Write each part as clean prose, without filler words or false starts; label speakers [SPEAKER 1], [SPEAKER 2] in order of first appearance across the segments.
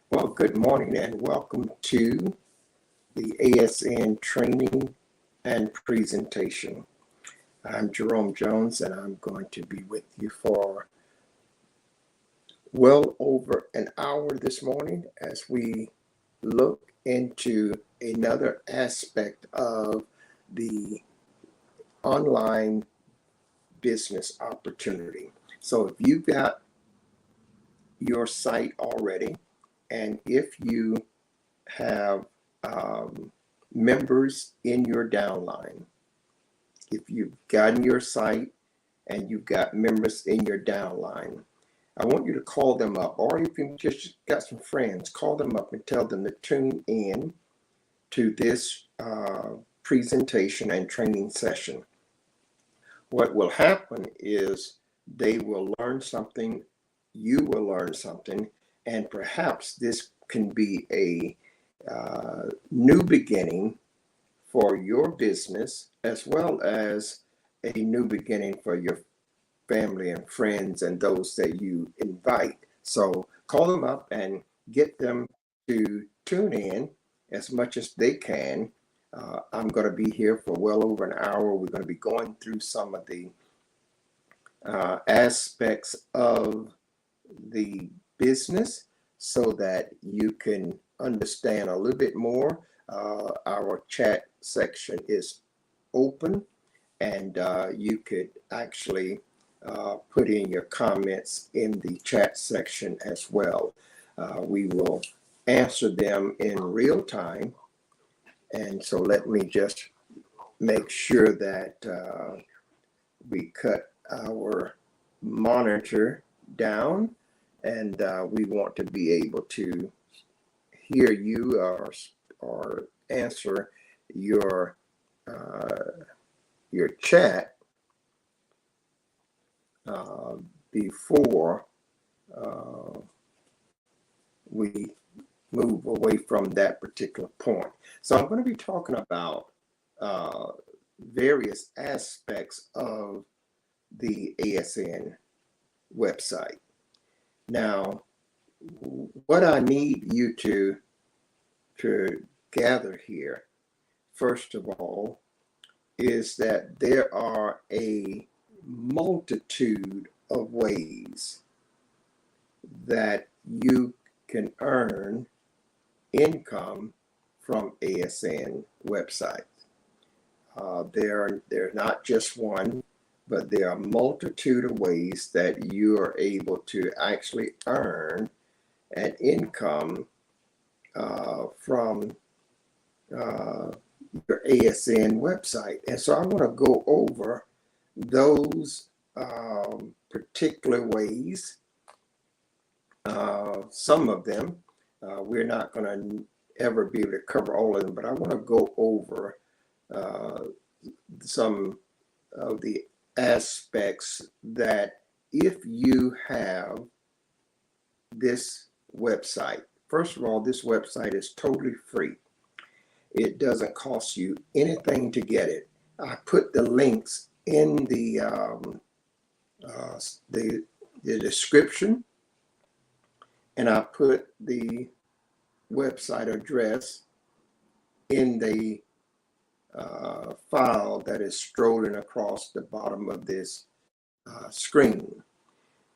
[SPEAKER 1] Well, good morning and welcome to the ASN Training and Presentation. I'm Jerome Jones and I'm going to be with you for well over an hour this morning as we look into another aspect of the online business opportunity. So if you've got your site already, and if you have members in your downline, if you've gotten your site and you've got members in your downline, I want you to call them up, or if you just got some friends, call them up and tell them to tune in to this presentation and training session. What will happen is they will learn something, you will learn something, and perhaps this can be a new beginning for your business, as well as a new beginning for your family and friends and those that you invite. So call them up and get them to tune in as much as they can. I'm going to be here for well over an hour. We're going to be going through some of the aspects of the business so that you can understand a little bit more. Our chat section is open, and you could actually put in your comments in the chat section as well. We will answer them in real time. And so let me just make sure that we cut our monitor down, and we want to be able to hear you or answer your chat before we move away from that particular point. So I'm going to be talking about various aspects of the ASN website. Now, what I need you to gather here, first of all, is that there are a multitude of ways that you can earn income from ASN websites. They're not just one, but there are a multitude of ways that you are able to actually earn an income from your ASN website. And so I want to go over those particular ways. Some of them, we're not going to ever be able to cover all of them, but I want to go over some of the aspects that if you have this website, first of all, this website is totally free. It doesn't cost you anything to get it. I put the links in the description, and I put the website address in the file that is strolling across the bottom of this screen.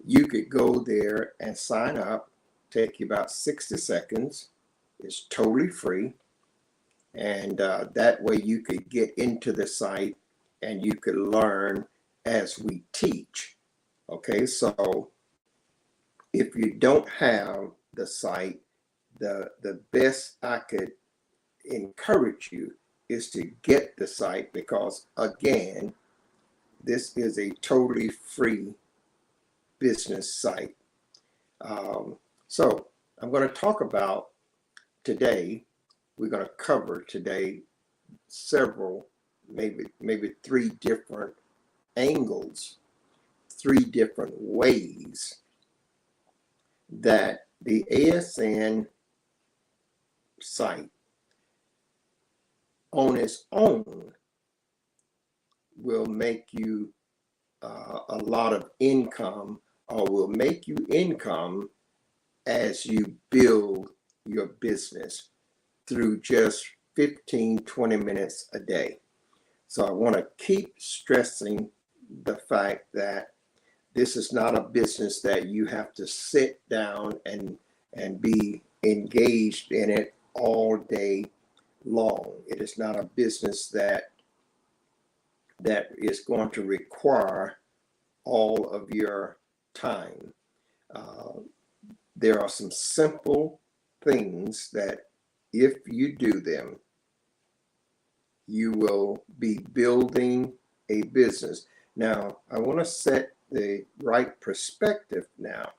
[SPEAKER 1] You could go there and sign up. Take you about 60 seconds. It's totally free. And that way you could get into the site and you could learn as we teach. Okay, so if you don't have the site, the best I could encourage you is to get the site, because again, this is a totally free business site. So I'm going to talk about today, we're going to cover today several, maybe three different angles, three different ways that the ASN site on its own will make you a lot of income, or will make you income as you build your business through just 15-20 minutes a day. So I want to keep stressing the fact that this is not a business that you have to sit down and be engaged in it all day long. It is not a business that is going to require all of your time. There are some simple things that if you do them, you will be building a business. Now, I want to set the right perspective now,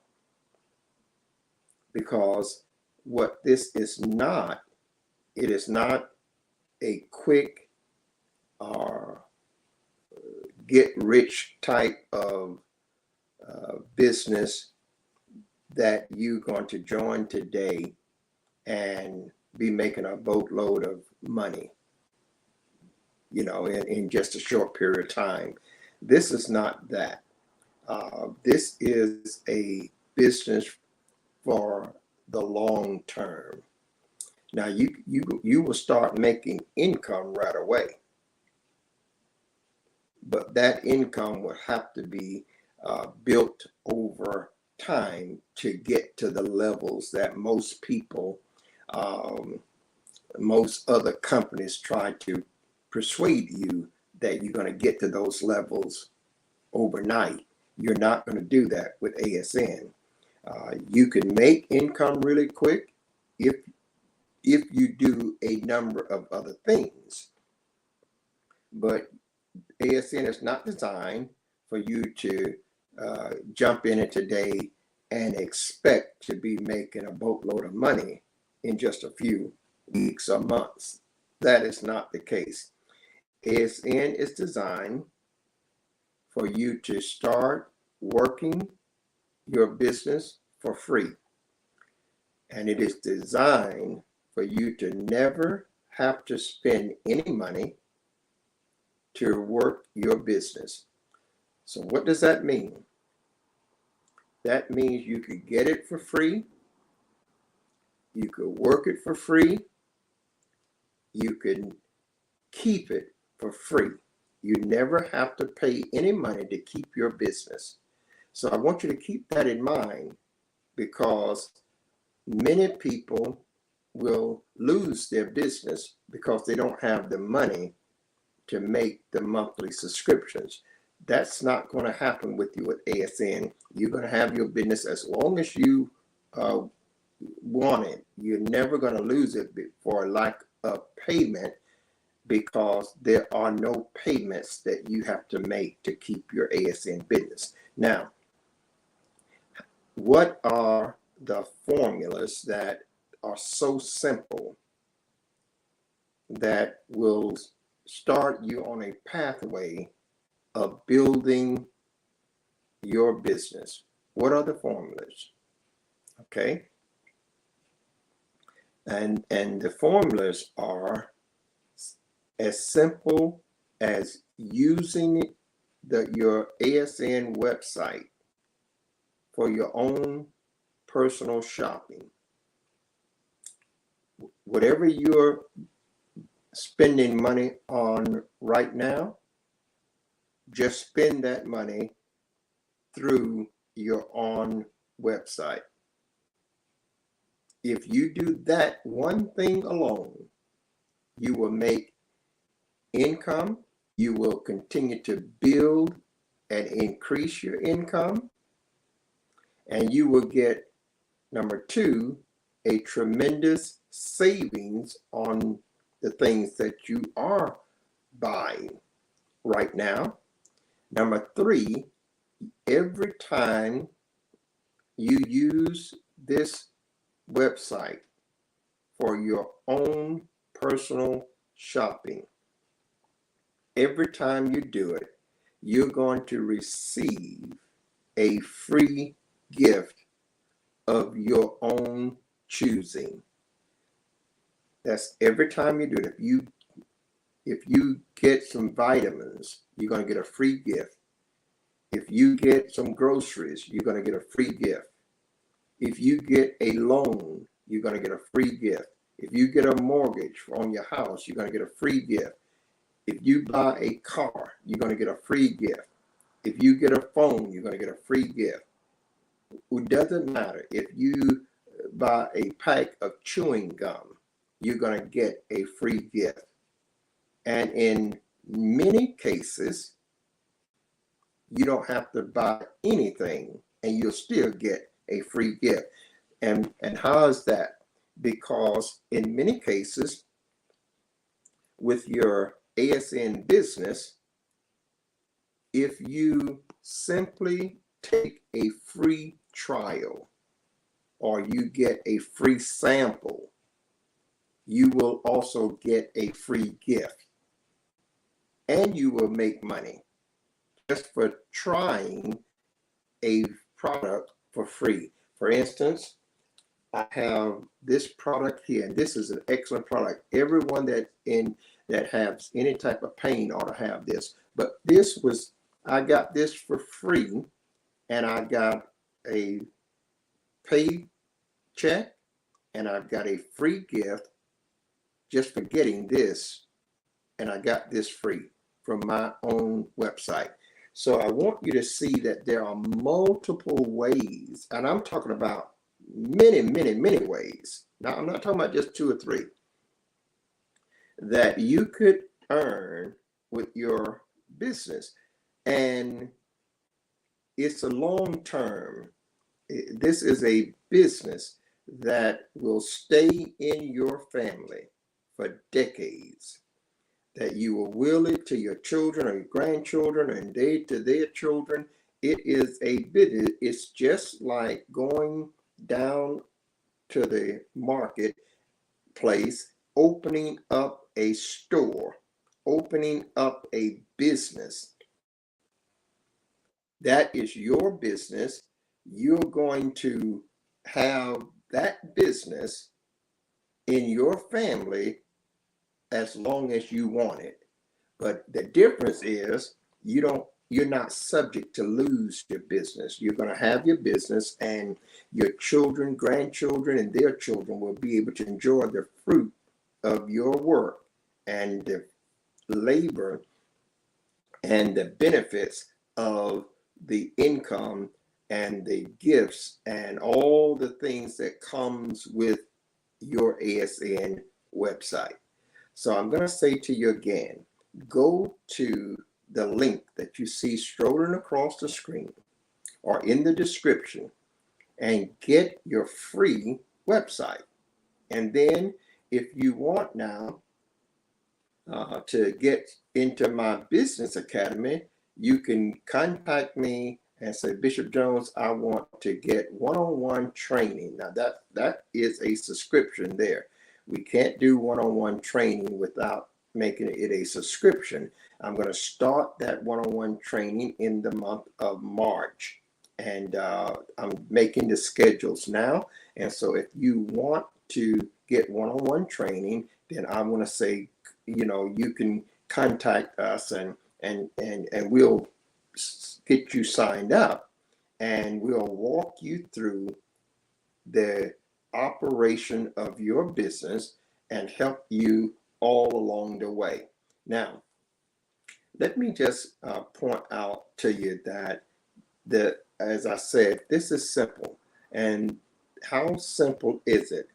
[SPEAKER 1] because what this is not, it is not a quick or get rich type of business that you're going to join today and be making a boatload of money, in just a short period of time. This is not that. This is a business for the long term. Now you will start making income right away, but that income will have to be built over time to get to the levels that most people, most other companies try to persuade you that you're going to get to those levels overnight. You're not going to do that with ASN. You can make income really quick if you do a number of other things, but ASN is not designed for you to jump in it today and expect to be making a boatload of money in just a few weeks or months. That is not the case. ASN is designed for you to start working your business for free. And it is designed for you to never have to spend any money to work your business. So what does that mean? That means you could get it for free. You could work it for free. You can keep it for free. You never have to pay any money to keep your business. So I want you to keep that in mind, because many people will lose their business because they don't have the money to make the monthly subscriptions. That's not going to happen with you with ASN. You're going to have your business as long as you want it. You're never going to lose it for lack of payment, because there are no payments that you have to make to keep your ASN business. Now, what are the formulas that are so simple that will start you on a pathway of building your business? What are the formulas? Okay. And the formulas are as simple as using your ASN website for your own personal shopping. Whatever you're spending money on right now, just spend that money through your own website. If you do that one thing alone, you will make income. You will continue to build and increase your income, and you will get, number two, a tremendous savings on the things that you are buying right now. Number three, every time you use this website for your own personal shopping, every time you do it, you're going to receive a free gift of your own choosing. That's every time you do it. If you get some vitamins, you're going to get a free gift. If you get some groceries, you're going to get a free gift. If you get a loan, you're going to get a free gift. If you get a mortgage on your house, you're going to get a free gift. If you buy a car, you're going to get a free gift. If you get a phone, you're going to get a free gift. It doesn't matter. If you buy a pack of chewing gum, you're going to get a free gift. And in many cases, you don't have to buy anything and you'll still get a free gift. And how is that? Because in many cases, with your ASN business, if you simply take a free trial or you get a free sample, you will also get a free gift. And you will make money just for trying a product for free. For instance, I have this product here, and this is an excellent product. Everyone that has any type of pain ought to have this. But I got this for free, and I got a pay check, and I've got a free gift just for getting this, and I got this free from my own website. So I want you to see that there are multiple ways, and I'm talking about many, many, many ways. Now, I'm not talking about just 2 or 3 that you could earn with your business. And it's a long term. This is a business that will stay in your family for decades, that you will will it to your children or your grandchildren and they to their children. It is a business. It's just like going down to the marketplace, opening up a store, opening up a business. That is your business. You're going to have that business in your family as long as you want it. But the difference is you're not subject to lose your business. You're going to have your business, and your children, grandchildren, and their children will be able to enjoy the fruit of your work and the labor and the benefits of the income and the gifts and all the things that comes with your ASN website. So I'm going to say to you again, go to the link that you see strolling across the screen or in the description and get your free website. And then if you want now to get into my business academy, you can contact me and say, Bishop Jones, I want to get one-on-one training. Now that is a subscription there. We can't do one-on-one training without making it a subscription. I'm going to start that one-on-one training in the month of March. And I'm making the schedules now. And so if you want to get one-on-one training, then I want to say, you can contact us and we'll get you signed up, and we'll walk you through the operation of your business and help you all along the way. Now, let me just point out to you that as I said, this is simple. And how simple is it?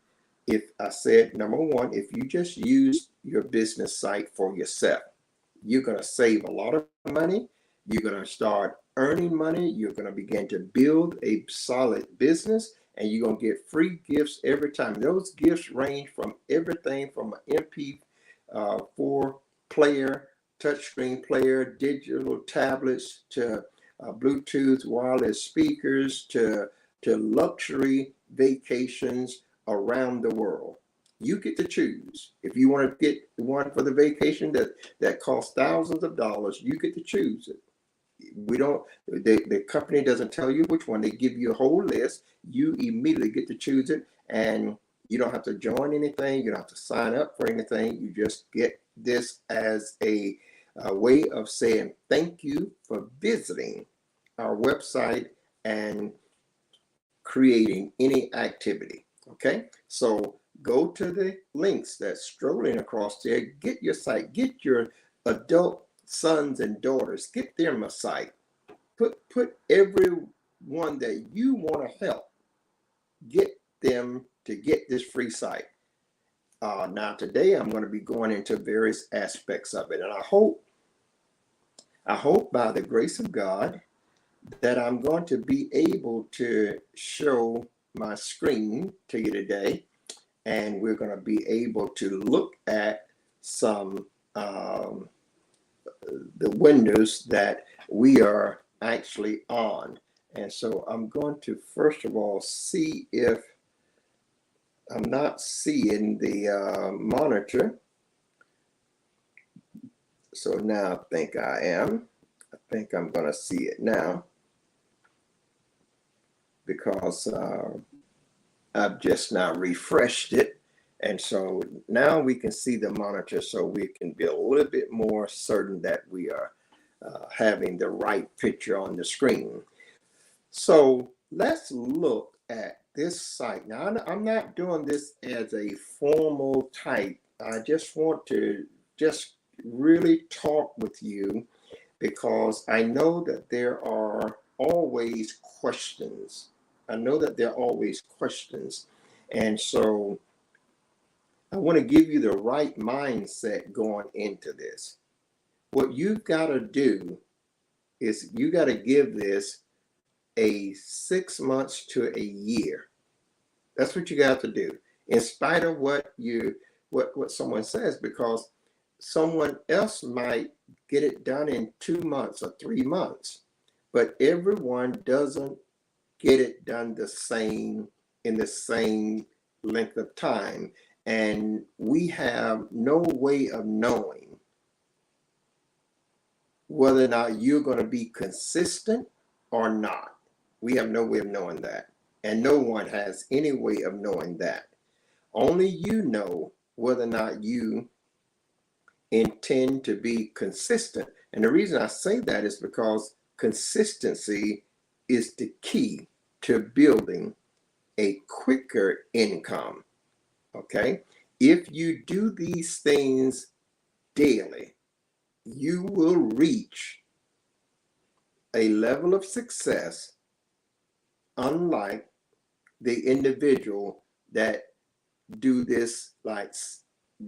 [SPEAKER 1] If I said, number one, if you just use your business site for yourself, you're going to save a lot of money. You're going to start earning money. You're going to begin to build a solid business, and you're going to get free gifts every time. Those gifts range from everything from an MP4 player, touchscreen player, digital tablets, to Bluetooth wireless speakers, to luxury vacations around the world. You get to choose. If you want to get one for the vacation that costs thousands of dollars, you get to choose it. The company doesn't tell you which one. They give you a whole list. You immediately get to choose it, and you don't have to join anything. You don't have to sign up for anything. You just get this as a way of saying thank you for visiting our website and creating any activity. Okay, so go to the links that's strolling across there. Get your site. Get your adult sons and daughters. Get them a site. Put everyone that you want to help. Get them to get this free site. Now today I'm going to be going into various aspects of it, and I hope by the grace of God that I'm going to be able to show my screen to you today, and we're going to be able to look at some the windows that we are actually on. And so I'm going to first of all see if I'm not seeing the monitor. So now I think I am. I think I'm going to see it now, because I've just now refreshed it. And so now we can see the monitor, so we can be a little bit more certain that we are having the right picture on the screen. So let's look at this site. Now, I'm not doing this as a formal type. I just want to just really talk with you, because I know that there are always questions. And so I want to give you the right mindset going into this. What you've got to do is you got to give this a 6 months to a year. That's what you got to do, in spite of what someone says, because someone else might get it done in 2 months or 3 months, but everyone doesn't get it done in the same length of time. And we have no way of knowing whether or not you're going to be consistent or not. We have no way of knowing that. And no one has any way of knowing that. Only you know whether or not you intend to be consistent. And the reason I say that is because consistency is the key to building a quicker income. Okay? If you do these things daily, you will reach a level of success unlike the individual that do this, like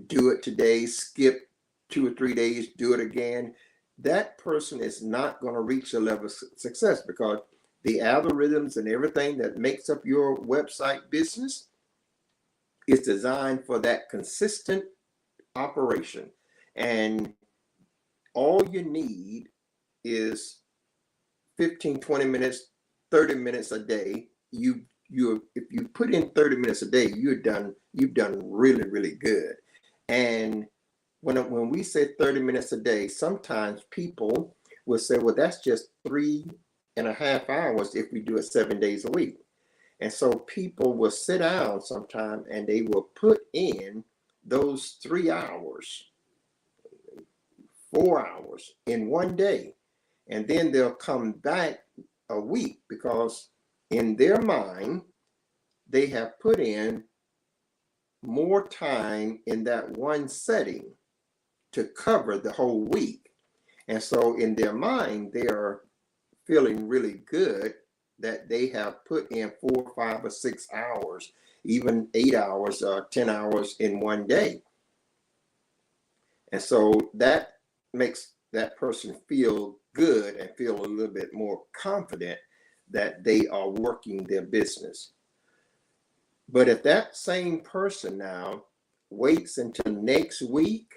[SPEAKER 1] do it today, skip 2 or 3 days, do it again. That person is not going to reach a level of success, because the algorithms and everything that makes up your website business is designed for that consistent operation. And all you need is 15, 20 minutes, 30 minutes a day. If you put in 30 minutes a day, you've done really, really good. And when we say 30 minutes a day, sometimes people will say, well, that's just 3.5 hours if we do it 7 days a week. And so people will sit down sometime and they will put in those 3 hours, 4 hours in one day. And then they'll come back a week, because in their mind, they have put in more time in that one setting to cover the whole week. And so in their mind, they are feeling really good that they have put in 4, 5, or 6 hours, even 8 hours or 10 hours in one day. And so that makes that person feel good and feel a little bit more confident that they are working their business. But if that same person now waits until next week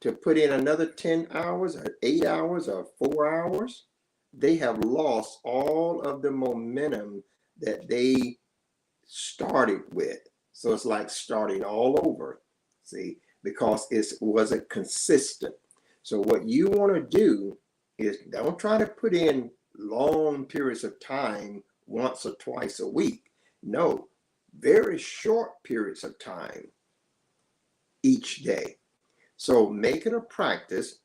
[SPEAKER 1] to put in another 10 hours or 8 hours or 4 hours, they have lost all of the momentum that they started with. So it's like starting all over, see, because it wasn't consistent. So what you want to do is don't try to put in long periods of time once or twice a week. No, very short periods of time each day. So make it a practice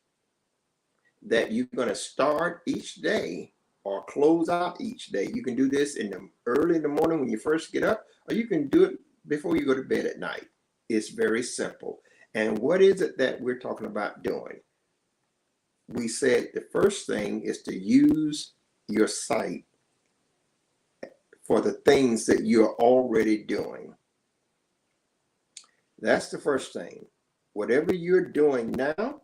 [SPEAKER 1] that you're going to start each day or close out each day. You can do this early in the morning when you first get up, or you can do it before you go to bed at night. It's very simple. And what is it that we're talking about doing? We said the first thing is to use your site for the things that you're already doing. That's the first thing. Whatever you're doing now,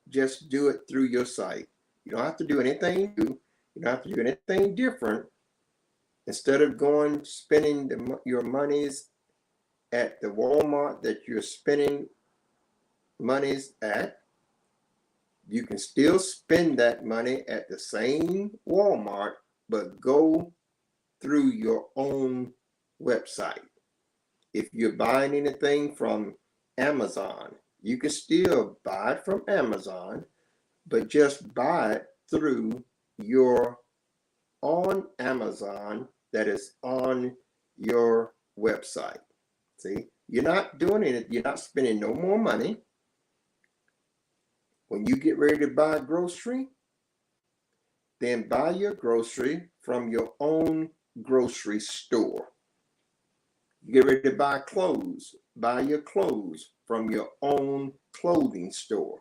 [SPEAKER 1] just do it through your site. You don't have to do anything new. You don't have to do anything different. Instead of spending your monies at the Walmart that you're spending monies at, you can still spend that money at the same Walmart, but go through your own website. If you're buying anything from Amazon, you can still buy it from Amazon, but just buy it through your on Amazon that is on your website. See, you're not doing it, you're not spending no more money. When you get ready to buy a grocery, then buy your grocery from your own grocery store. You get ready to buy clothes, buy your clothes from your own clothing store.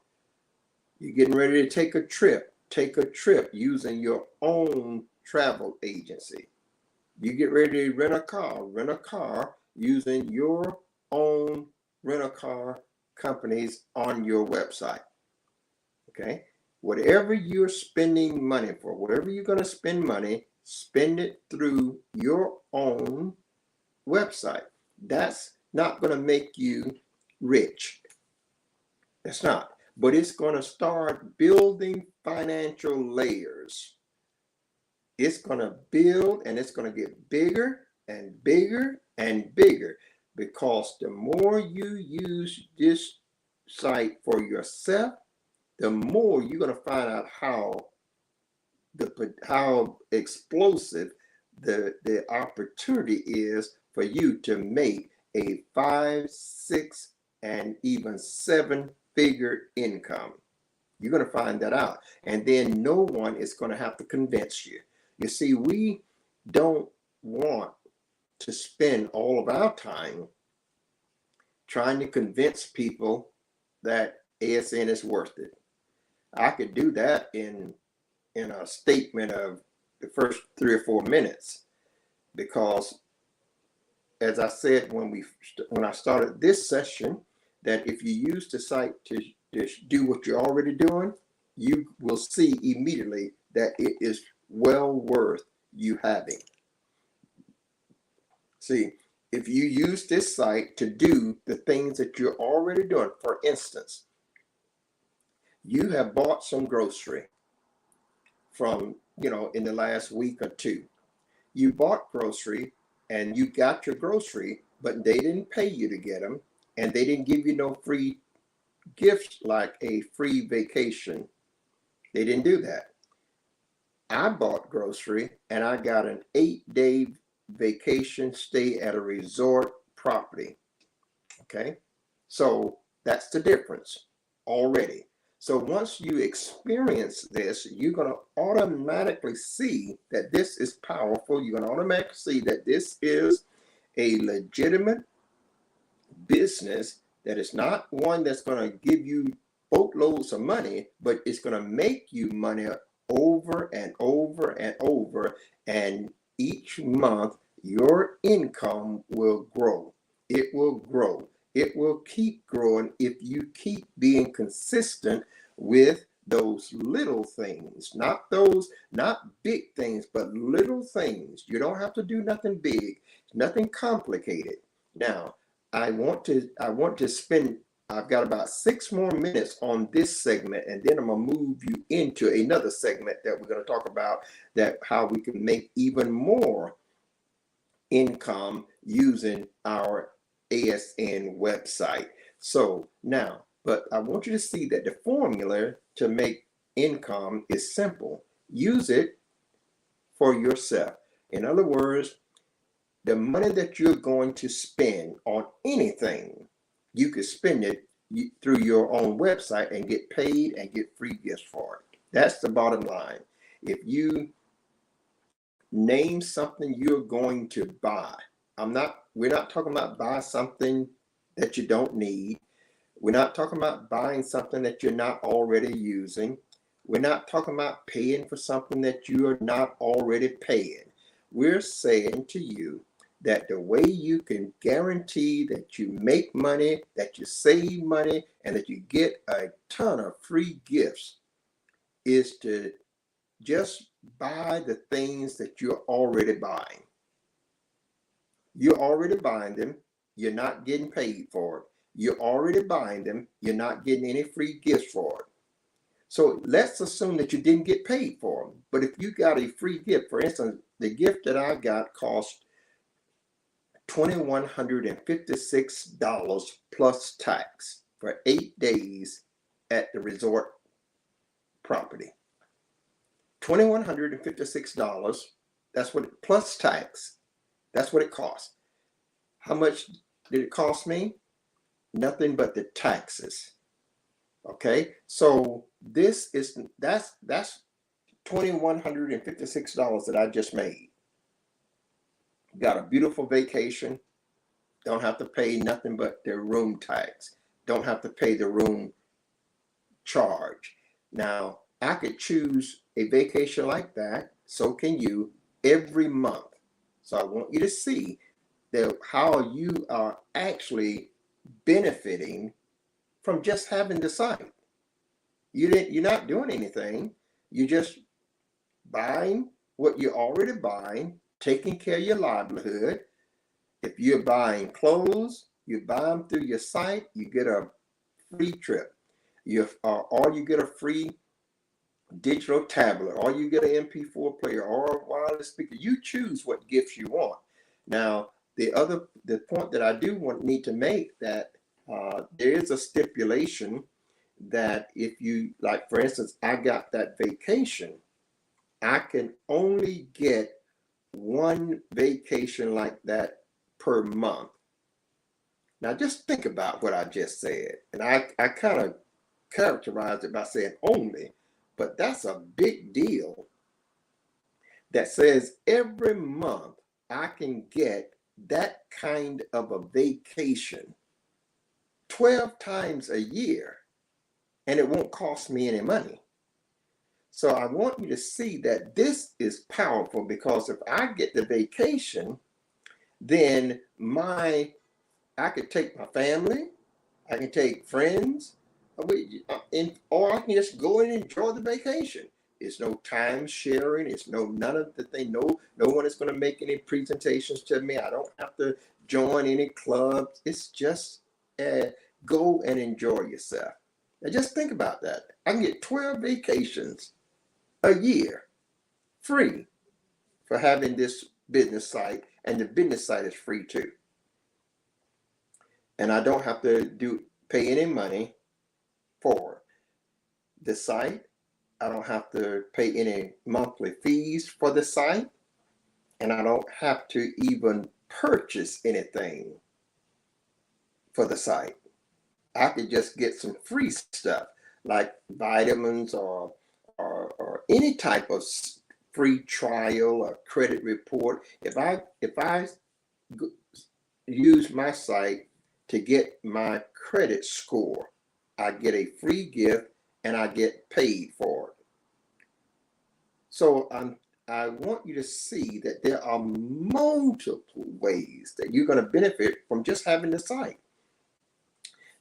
[SPEAKER 1] You're getting ready to take a trip using your own travel agency. You get ready to rent a car using your own rent-a-car companies on your website. Okay? Whatever you're spending money for, wherever you're going to spend money, spend it through your own website. That's not going to make you rich. It's not. But it's going to start building financial layers. It's going to build, and it's going to get bigger and bigger and bigger, because the more you use this site for yourself, the more you're going to find out how explosive the opportunity is for you to make a 5, 6, and even 7-figure income. You're going to find that out. And then no one is going to have to convince you. You see, we don't want to spend all of our time trying to convince people that ASN is worth it. I could do that in a statement of the first 3 or 4 minutes, because as I said when I started this session, that if you use the site to do what you're already doing, you will see immediately that it is well worth you having. See, if you use this site to do the things that you're already doing, for instance, you have bought some grocery from, in the last week or two. You bought grocery and you got your grocery, but they didn't pay you to get them, and they didn't give you no free gifts like a free vacation. They didn't do that. I bought grocery and I got an 8-day vacation stay at a resort property. Okay, so that's the difference already. So once you experience this, you're going to automatically see that this is powerful. You're going to automatically see that this is a legitimate business, that is not one that's going to give you boatloads of money, but it's going to make you money over and over and over. And each month, your income will grow. It will grow. It will keep growing if you keep being consistent with those little things, not big things, but little things. You don't have to do nothing big, nothing complicated. Now, I've got about 6 more minutes on this segment, and then I'm going to move you into another segment that we're going to talk about, that how we can make even more income using our ASN website. So now, but I want you to see that the formula to make income is simple. Use it for yourself. In other words, the money that you're going to spend on anything, you could spend it through your own website and get paid and get free gifts for it. That's the bottom line. If you name something you're going to buy, we're not talking about buy something that you don't need. We're not talking about buying something that you're not already using. We're not talking about paying for something that you are not already paying. We're saying to you that the way you can guarantee that you make money, that you save money, and that you get a ton of free gifts is to just buy the things that you're already buying. You're already buying them. You're not getting paid for it. You're already buying them. You're not getting any free gifts for it. So let's assume that you didn't get paid for them. But if you got a free gift, for instance, the gift that I got cost $2,156 plus tax for 8 days at the resort property. $2,156, that's what, plus tax, that's what it cost. How much did it cost me? Nothing but the taxes. Okay, so that's $2,156 that I just made. Got a beautiful vacation. Don't have to pay nothing but the room tax. Don't have to pay the room charge. Now, I could choose a vacation like that, so can you, every month. So I want you to see that how you are actually benefiting from just having the site. You're not doing anything. You're just buying what you're already buying, taking care of your livelihood. If you're buying clothes, you buy them through your site, you get a free trip. Or you get a free digital tablet, or you get an MP4 player, or a wireless speaker. You choose what gifts you want. Now, the point that I need to make that there is a stipulation that if you, like for instance, I got that vacation, I can only get one vacation like that per month. Now just think about what I just said. And I kind of characterized it by saying only, but that's a big deal. That says every month I can get that kind of a vacation 12 times a year, and it won't cost me any money. So I want you to see that this is powerful, because if I get the vacation, then I could take my family, I can take friends, or I can just go and enjoy the vacation. It's no time sharing. It's none of the thing. No one is going to make any presentations to me. I don't have to join any clubs. It's just go and enjoy yourself. Now just think about that. I can get 12 vacations a year free for having this business site, and the business site is free too. And I don't have to pay any money for the site. I don't have to pay any monthly fees for the site, and I don't have to even purchase anything for the site. I could just get some free stuff like vitamins or any type of free trial or credit report. If I use my site to get my credit score, I get a free gift and I get paid for it. So I want you to see that there are multiple ways that you're going to benefit from just having the site.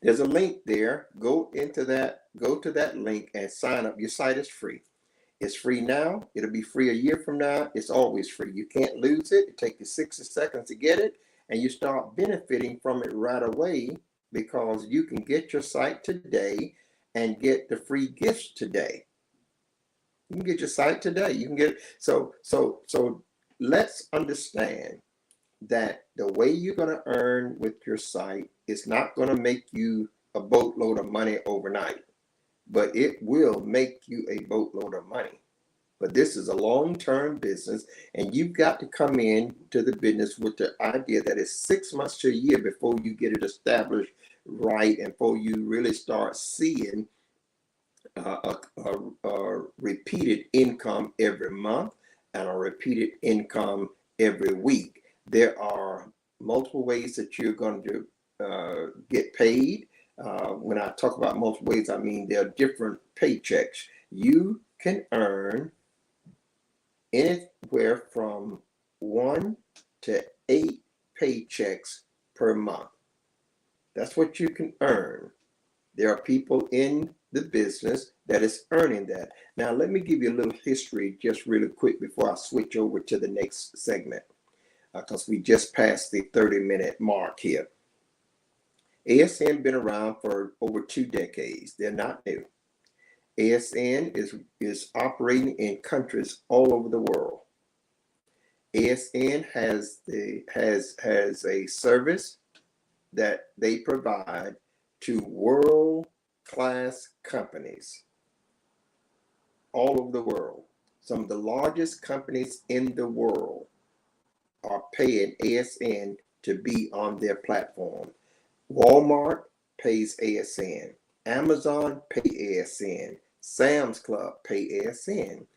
[SPEAKER 1] There's a link there. Go to that link and sign up. Your site is free. It's free now. It'll be free a year from now. It's always free. You can't lose it. It takes you 60 seconds to get it, and you start benefiting from it right away, because you can get your site today and get the free gifts today. You can get your site today. You can get so let's understand that the way you're going to earn with your site is not going to make you a boatload of money overnight, but it will make you a boatload of money. But this is a long-term business, and you've got to come in to the business with the idea that it's 6 months to a year before you get it established right, and before you really start seeing a repeated income every month and a repeated income every week. There are multiple ways that you're going to get paid. When I talk about multiple ways, I mean there are different paychecks. You can earn anywhere from 1 to 8 paychecks per month. That's what you can earn. There are people in the business that is earning that. Now, let me give you a little history just really quick before I switch over to the next segment, because we just passed the 30-minute mark here. ASN been around for over 2 decades. They're not new. ASN is operating in countries all over the world. ASN has a service that they provide to world-class companies all over the world. Some of the largest companies in the world are paying ASN to be on their platform. Walmart pays ASN. Amazon pays ASN. Sam's Club pays ASN.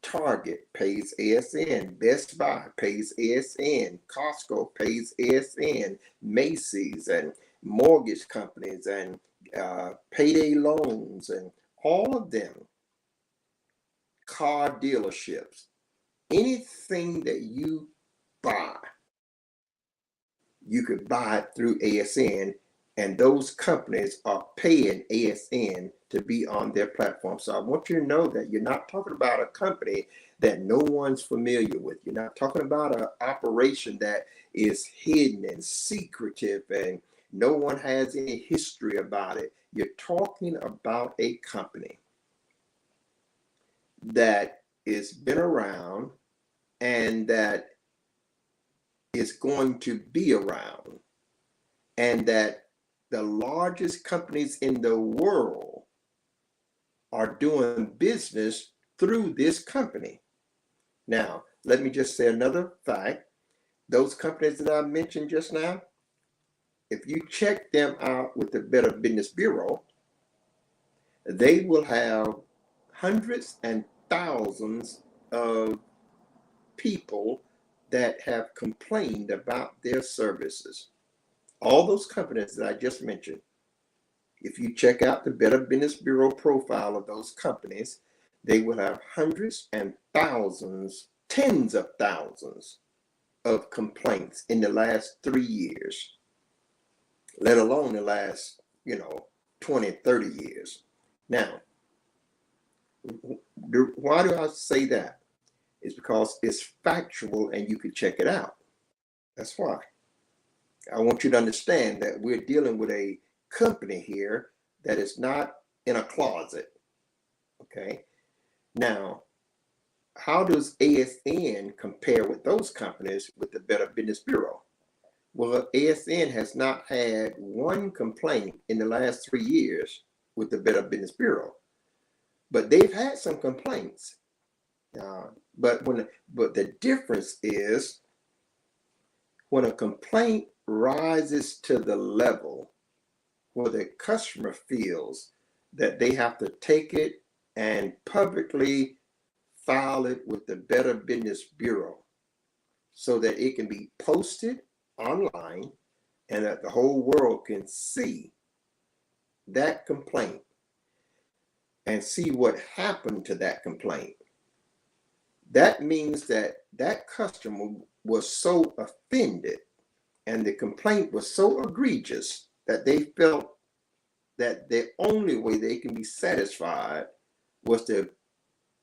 [SPEAKER 1] Target pays ASN. Best Buy pays ASN. Costco pays ASN. Macy's and mortgage companies and payday loans and all of them. Car dealerships. Anything that you buy, you could buy it through ASN, and those companies are paying ASN to be on their platform. So I want you to know that you're not talking about a company that no one's familiar with. You're not talking about an operation that is hidden and secretive and no one has any history about it. You're talking about a company that has been around and that is going to be around, and that the largest companies in the world are doing business through this company. Now, let me just say another fact. Those companies that I mentioned just now, if you check them out with the Better Business Bureau, they will have hundreds and thousands of people that have complained about their services. All those companies that I just mentioned, if you check out the Better Business Bureau profile of those companies, they will have hundreds and thousands, tens of thousands of complaints in the last 3 years, let alone the last, 20, 30 years. Now, why do I say that? It's because it's factual and you can check it out. That's why. I want you to understand that we're dealing with a company here that is not in a closet. Okay. Now, how does ASN compare with those companies with the Better Business Bureau? Well, ASN has not had one complaint in the last 3 years with the Better Business Bureau, but they've had some complaints. But the difference is when a complaint rises to the level where the customer feels that they have to take it and publicly file it with the Better Business Bureau so that it can be posted online and that the whole world can see that complaint and see what happened to that complaint. That means that that customer was so offended and the complaint was so egregious that they felt that the only way they can be satisfied was to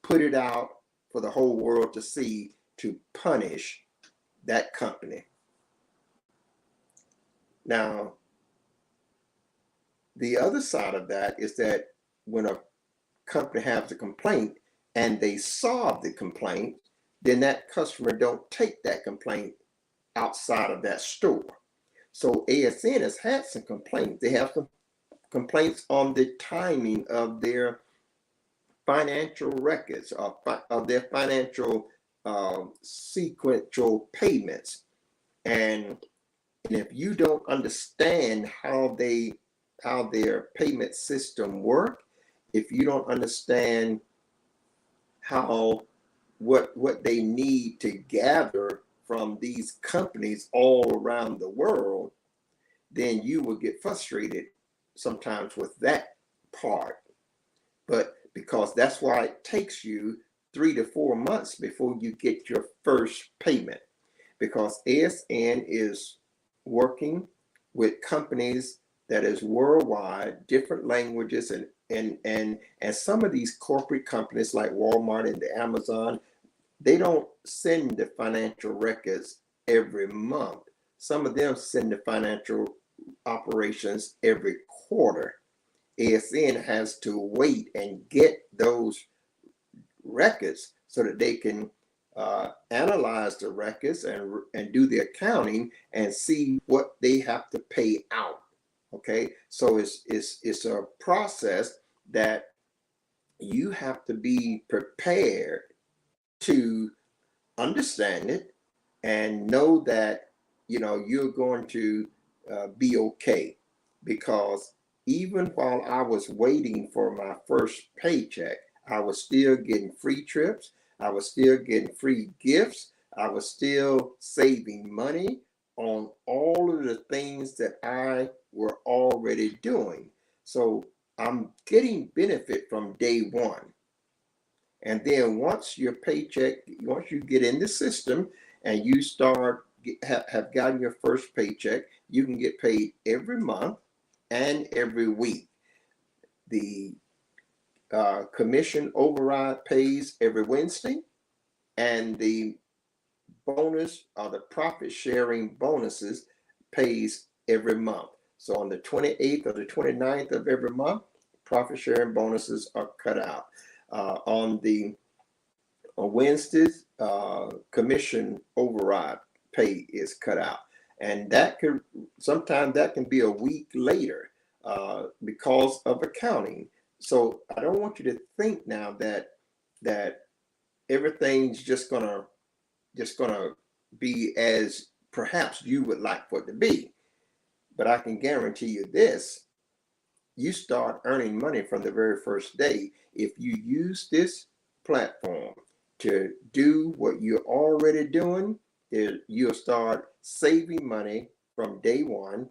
[SPEAKER 1] put it out for the whole world to see, to punish that company. Now, the other side of that is that when a company has a complaint and they solve the complaint, then that customer don't take that complaint outside of that store. So ASN has had some complaints. They have some complaints on the timing of their financial records, of their financial sequential payments. And if you don't understand how their payment system work, if you don't understand how what they need to gather from these companies all around the world, then you will get frustrated sometimes with that part. But because that's why it takes you 3 to 4 months before you get your first payment, because ASN is working with companies that is worldwide, different languages, and some of these corporate companies like Walmart and the Amazon, they don't send the financial records every month. Some of them send the financial operations every quarter. ASN has to wait and get those records so that they can analyze the records and do the accounting and see what they have to pay out. Okay, so it's a process that you have to be prepared to understand it and know that you're going to be okay. Because even while I was waiting for my first paycheck, I was still getting free trips, I was still getting free gifts, I was still saving money on all of the things that I were already doing. So I'm getting benefit from day one. And then once your paycheck, once you get in the system and you start have gotten your first paycheck, you can get paid every month and every week. The commission override pays every Wednesday, and the bonus or the profit sharing bonuses pays every month. So on the 28th or the 29th of every month, profit sharing bonuses are cut out. On Wednesdays, commission override pay is cut out, and that could sometimes that can be a week later because of accounting. So I don't want you to think now that everything's just gonna be as perhaps you would like for it to be. But I can guarantee you this: you start earning money from the very first day if you use this platform to do what you're already doing. You'll start saving money from day one,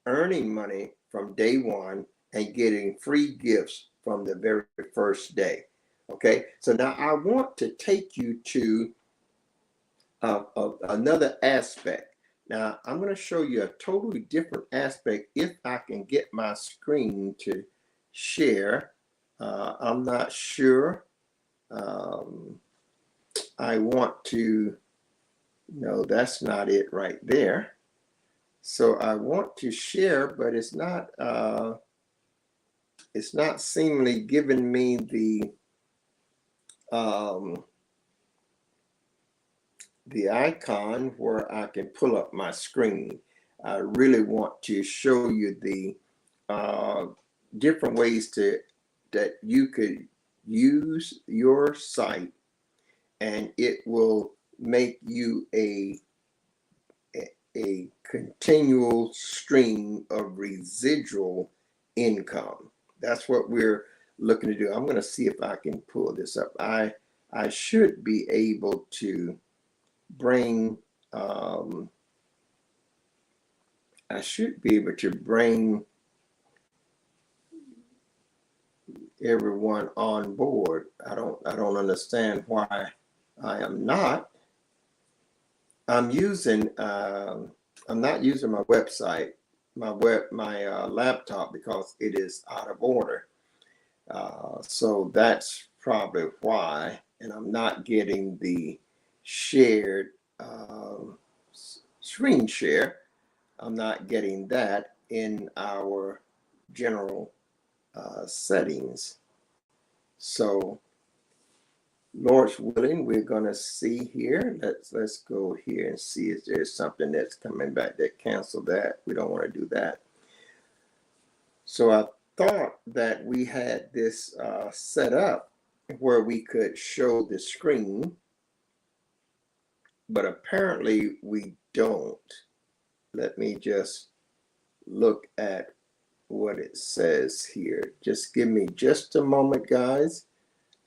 [SPEAKER 1] earning money from day one, and getting free gifts from the very first day. Okay, so now I want to take you to another aspect. Now I'm going to show you a totally different aspect if I can get my screen to share. I'm not sure. I want to, no, that's not it right there. So I want to share, but it's not seemingly giving me the icon where I can pull up my screen. I really want to show you the different ways that you could use your site, and it will make you a continual stream of residual income. That's what we're looking to do. I'm going to see if I can pull this up. I should be able to bring everyone on board. I don't understand why I am not. I'm not using my website, my laptop, because it is out of order. So that's probably why, and I'm not getting the shared screen share. I'm not getting that in our general settings. So Lord's willing, we're gonna see here. Let's go here and see if there's something that's coming back that cancel that. We don't want to do that. So I thought that we had this set up where we could show the screen, but apparently we don't. Let me just look at what it says here. Just give me just a moment, guys.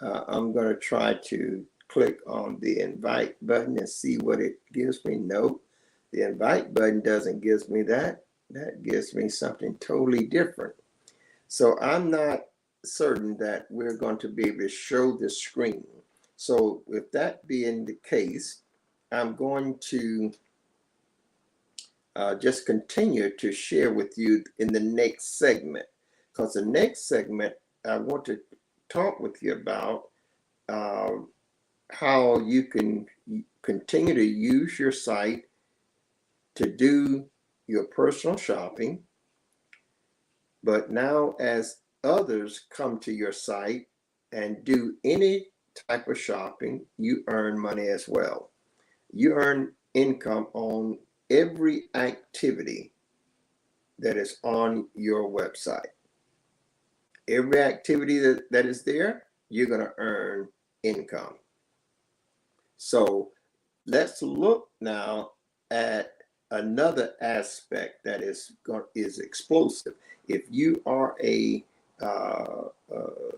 [SPEAKER 1] I'm going to try to click on the invite button and see what it gives me. Nope, the invite button doesn't give me that. That gives me something totally different. So I'm not certain that we're going to be able to show the screen. So with that being the case, I'm going to just continue to share with you in the next segment, because the next segment I want to talk with you about how you can continue to use your site to do your personal shopping, but now as others come to your site and do any type of shopping, you earn money as well. You earn income on every activity that is on your website. Every activity that is there, you're going to earn income. So let's look now at another aspect that is explosive. If you are a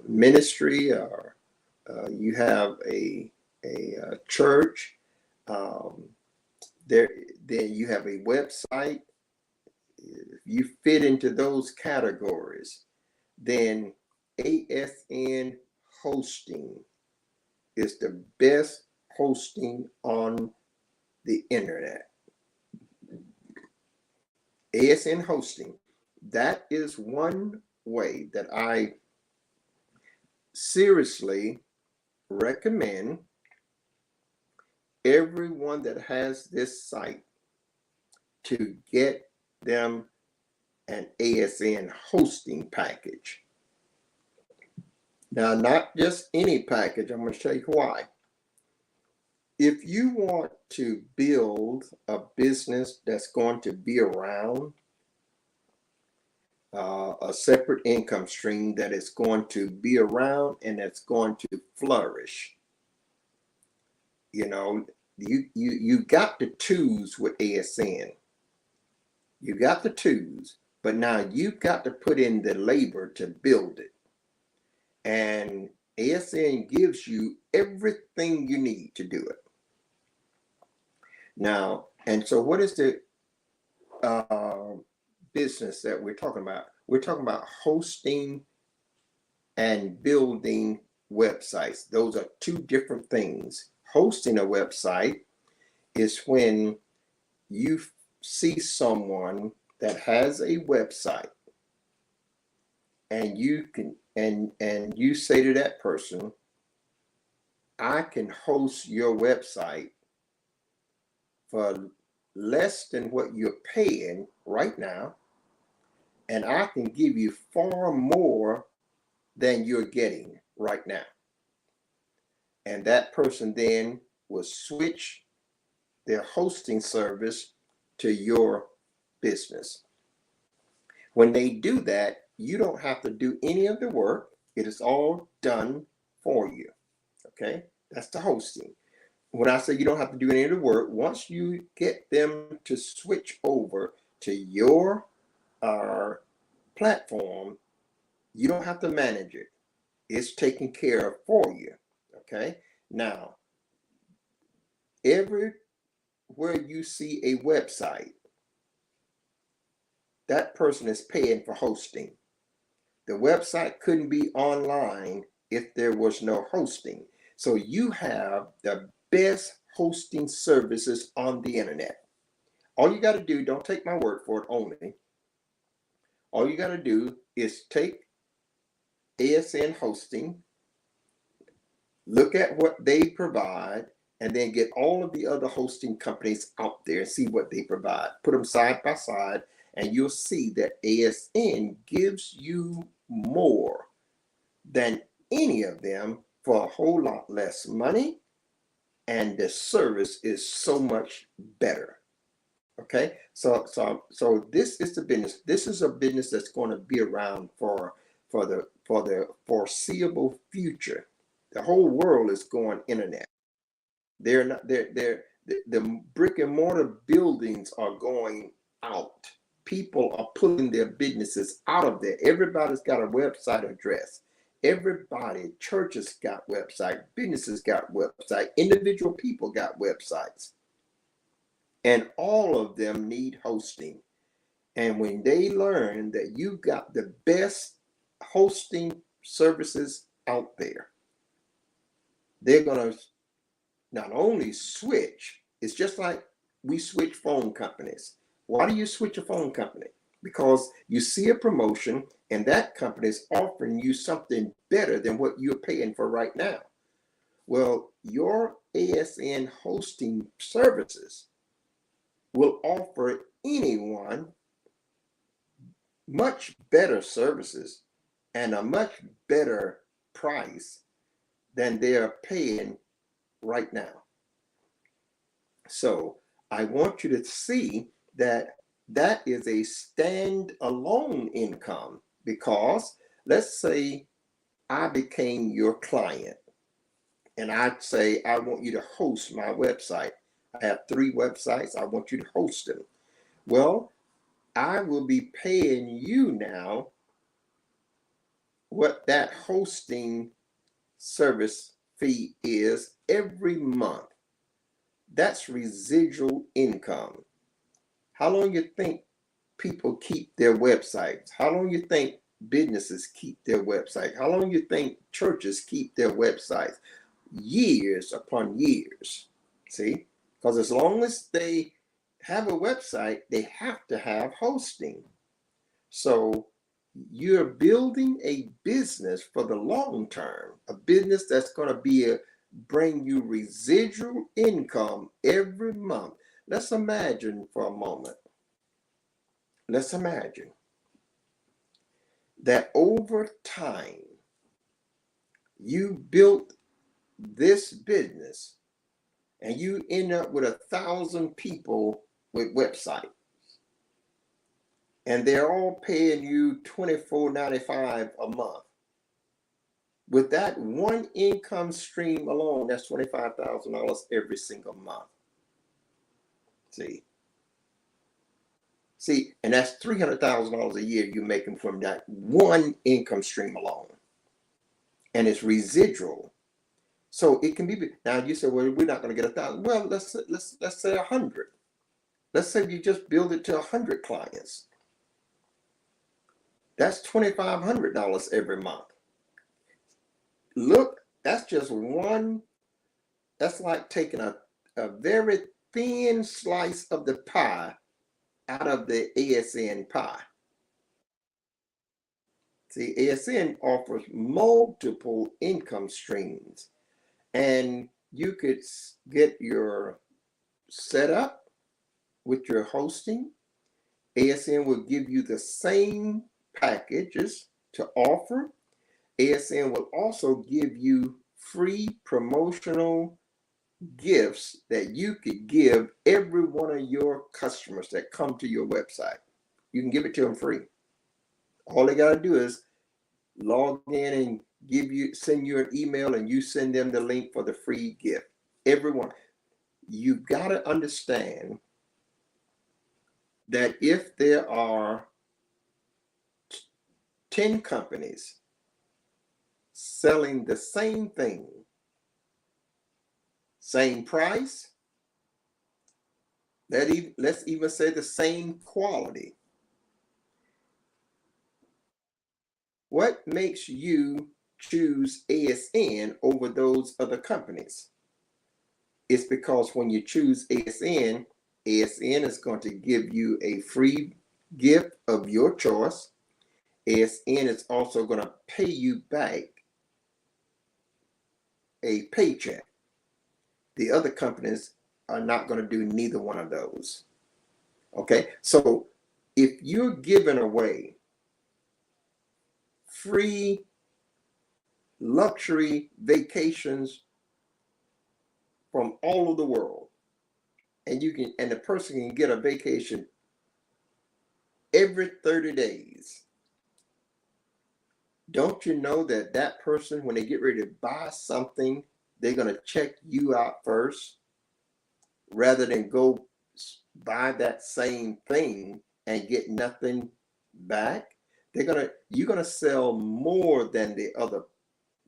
[SPEAKER 1] ministry, or you have a church, then you have a website. If you fit into those categories, then ASN hosting is the best hosting on the internet. ASN hosting, that is one way that I seriously recommend everyone that has this site to get them an ASN hosting package. Now, not just any package, I'm going to tell you why. If you want to build a business that's going to be around, a separate income stream that is going to be around and that's going to flourish, you know, you got the tools with ASN. You got the tools, but now you've got to put in the labor to build it. And ASN gives you everything you need to do it. Now, and so what is the business that we're talking about? We're talking about hosting and building websites. Those are two different things. Hosting a website is when you see someone that has a website and you can and you say to that person, I can host your website for less than what you're paying right now, and I can give you far more than you're getting right now. And that person then will switch their hosting service to your business. When they do that, you don't have to do any of the work. It is all done for you. Okay, that's the hosting. When I say you don't have to do any of the work, once you get them to switch over to your platform, you don't have to manage it. It's taken care of for you. Okay, now everywhere you see a website, that person is paying for hosting. The website couldn't be online if there was no hosting. So you have the best hosting services on the internet. All you got to do, don't take my word for it only. All you got to do is take ASN hosting, look at what they provide, and then get all of the other hosting companies out there and see what they provide. Put them side by side, and you'll see that ASN gives you more than any of them for a whole lot less money, and the service is so much better. Okay, so this is the business. This is a business that's going to be around for the foreseeable future. The whole world is going internet. The brick and mortar buildings are going out. people are pulling their businesses out of there. Everybody's got a website address. Everybody, churches got website, businesses got website, individual people got websites. And all of them need hosting. And when they learn that you got the best hosting services out there, they're going to not only switch, it's just like we switch phone companies. Why do you switch a phone company? Because you see a promotion and that company is offering you something better than what you're paying for right now. Well, your ASN hosting services will offer anyone much better services and a much better price than they're paying right now. So I want you to see that that is a standalone income, because let's say I became your client and I'd say, I want you to host my website. I have 3 websites. I want you to host them. Well, I will be paying you now what that hosting service fee is every month. That's residual income. How long you think people keep their websites? How long you think businesses keep their websites? How long you think churches keep their websites? Years upon years. See? Because as long as they have a website, they have to have hosting. So you're building a business for the long term, a business that's going to bring you residual income every month. Let's imagine for a moment. Let's imagine that over time, you built this business and you end up with 1,000 people with websites, and they're all paying you $24.95 a month. With that one income stream alone, that's $25,000 every single month. See, and that's $300,000 a year you're making from that one income stream alone, and it's residual. So it can be. Now you say, well, we're not going to get 1,000. Well, let's say 100. Let's say you just build it to 100 clients. That's $2,500 every month. Look, that's just one. That's like taking a very thin slice of the pie out of the ASN pie. See, ASN offers multiple income streams, and you could get your setup with your hosting. ASN will give you the same packages to offer. ASN will also give you free promotional gifts that you could give every one of your customers that come to your website. You can give it to them free. All they got to do is log in and send you an email, and you send them the link for the free gift. Everyone, you got to understand that if there are 10 companies selling the same thing, same price, let's even say the same quality, what makes you choose ASN over those other companies? It's because when you choose ASN, ASN is going to give you a free gift of your choice. ASN is also going to pay you back a paycheck. The other companies are not going to do neither one of those. Okay, so if you're giving away free luxury vacations from all over the world, and the person can get a vacation every 30 days, don't you know that that person, when they get ready to buy something, they're going to check you out first rather than go buy that same thing and get nothing back, you're gonna sell more than the other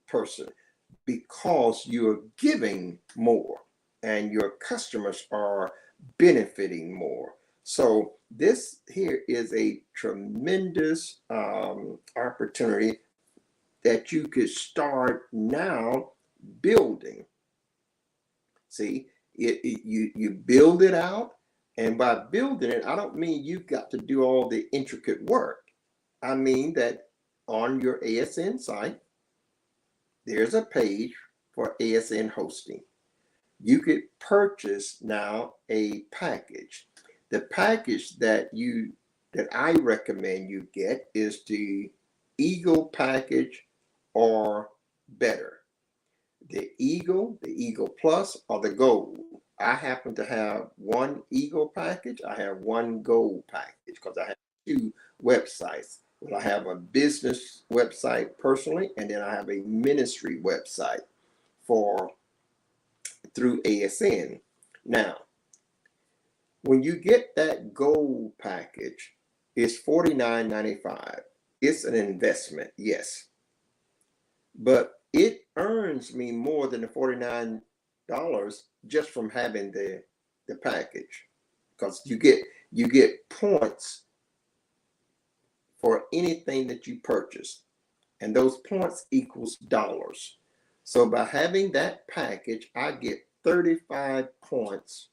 [SPEAKER 1] person because you're giving more and your customers are benefiting more. So this here is a tremendous opportunity that you could start now building. See, you build it out, and by building it, I don't mean you've got to do all the intricate work. I mean that on your ASN site, there's a page for ASN hosting. You could purchase now a package. The package that I recommend you get is the Eagle package or better. The Eagle Plus, or the Gold. I happen to have one Eagle package. I have one Gold package because I have two websites. Well, I have a business website personally, and then I have a ministry website through ASN. Now, when you get that Gold package, it's $49.95. It's an investment, yes, but it earns me more than the $49 just from having the package, because you get points for anything that you purchase, and those points equals dollars. So by having that package, I get 35 points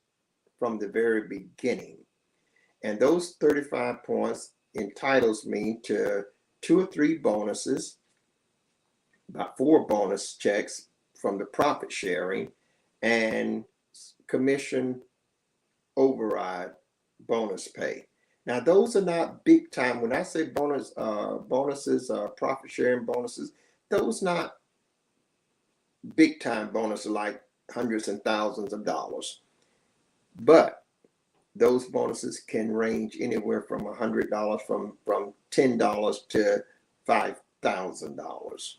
[SPEAKER 1] from the very beginning, and those 35 points entitles me to 2 or 3 bonuses, about 4 bonus checks from the profit sharing, and commission override bonus pay. Now, those are not big time. When I say bonuses, profit sharing bonuses, those not big time bonuses like hundreds and thousands of dollars. But those bonuses can range anywhere from $100, from $10 to $5,000.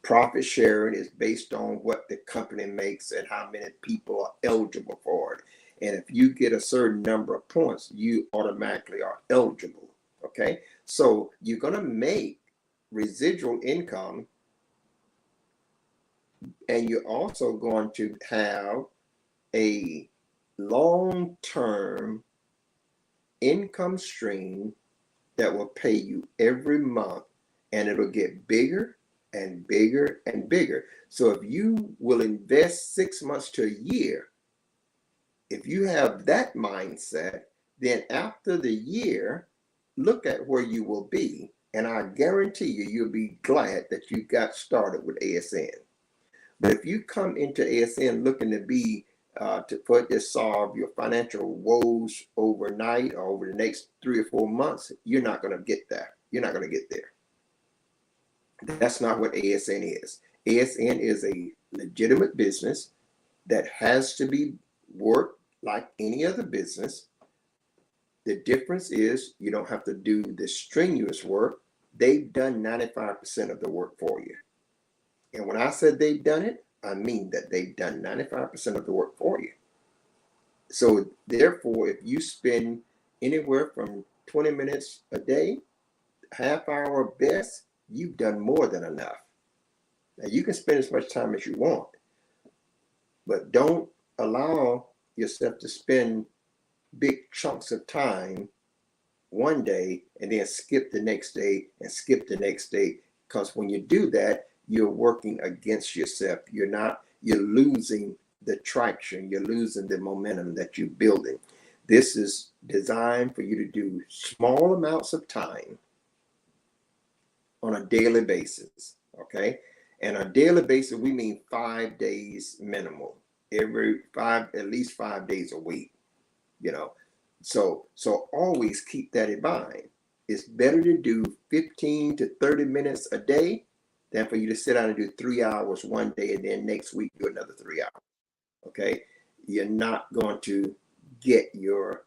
[SPEAKER 1] Profit sharing is based on what the company makes and how many people are eligible for it. And if you get a certain number of points, you automatically are eligible. Okay, so you're going to make residual income, and you're also going to have a long-term income stream that will pay you every month, and it'll get bigger and bigger and bigger. So if you will invest 6 months to a year, if you have that mindset, then after the year, look at where you will be. And I guarantee you'll be glad that you got started with ASN. But if you come into ASN looking to be to solve your financial woes overnight or over the next 3 or 4 months, you're not going to get there. You're not going to get there. That's not what ASN is. ASN is a legitimate business that has to be worked like any other business. The difference is you don't have to do the strenuous work. They've done 95% of the work for you. And when I said they've done it, I mean that they've done 95% of the work for you. So therefore, if you spend anywhere from 20 minutes a day, half hour best, you've done more than enough. Now you can spend as much time as you want, but don't allow yourself to spend big chunks of time one day and then skip the next day and skip the next day. Because when you do that, you're working against yourself. You're losing the traction. You're losing the momentum that you're building. This is designed for you to do small amounts of time on a daily basis, okay? And on a daily basis, we mean 5 days minimal, at least 5 days a week, you know. So always keep that in mind. It's better to do 15 to 30 minutes a day than for you to sit down and do 3 hours one day and then next week do another 3 hours, okay? You're not going to you're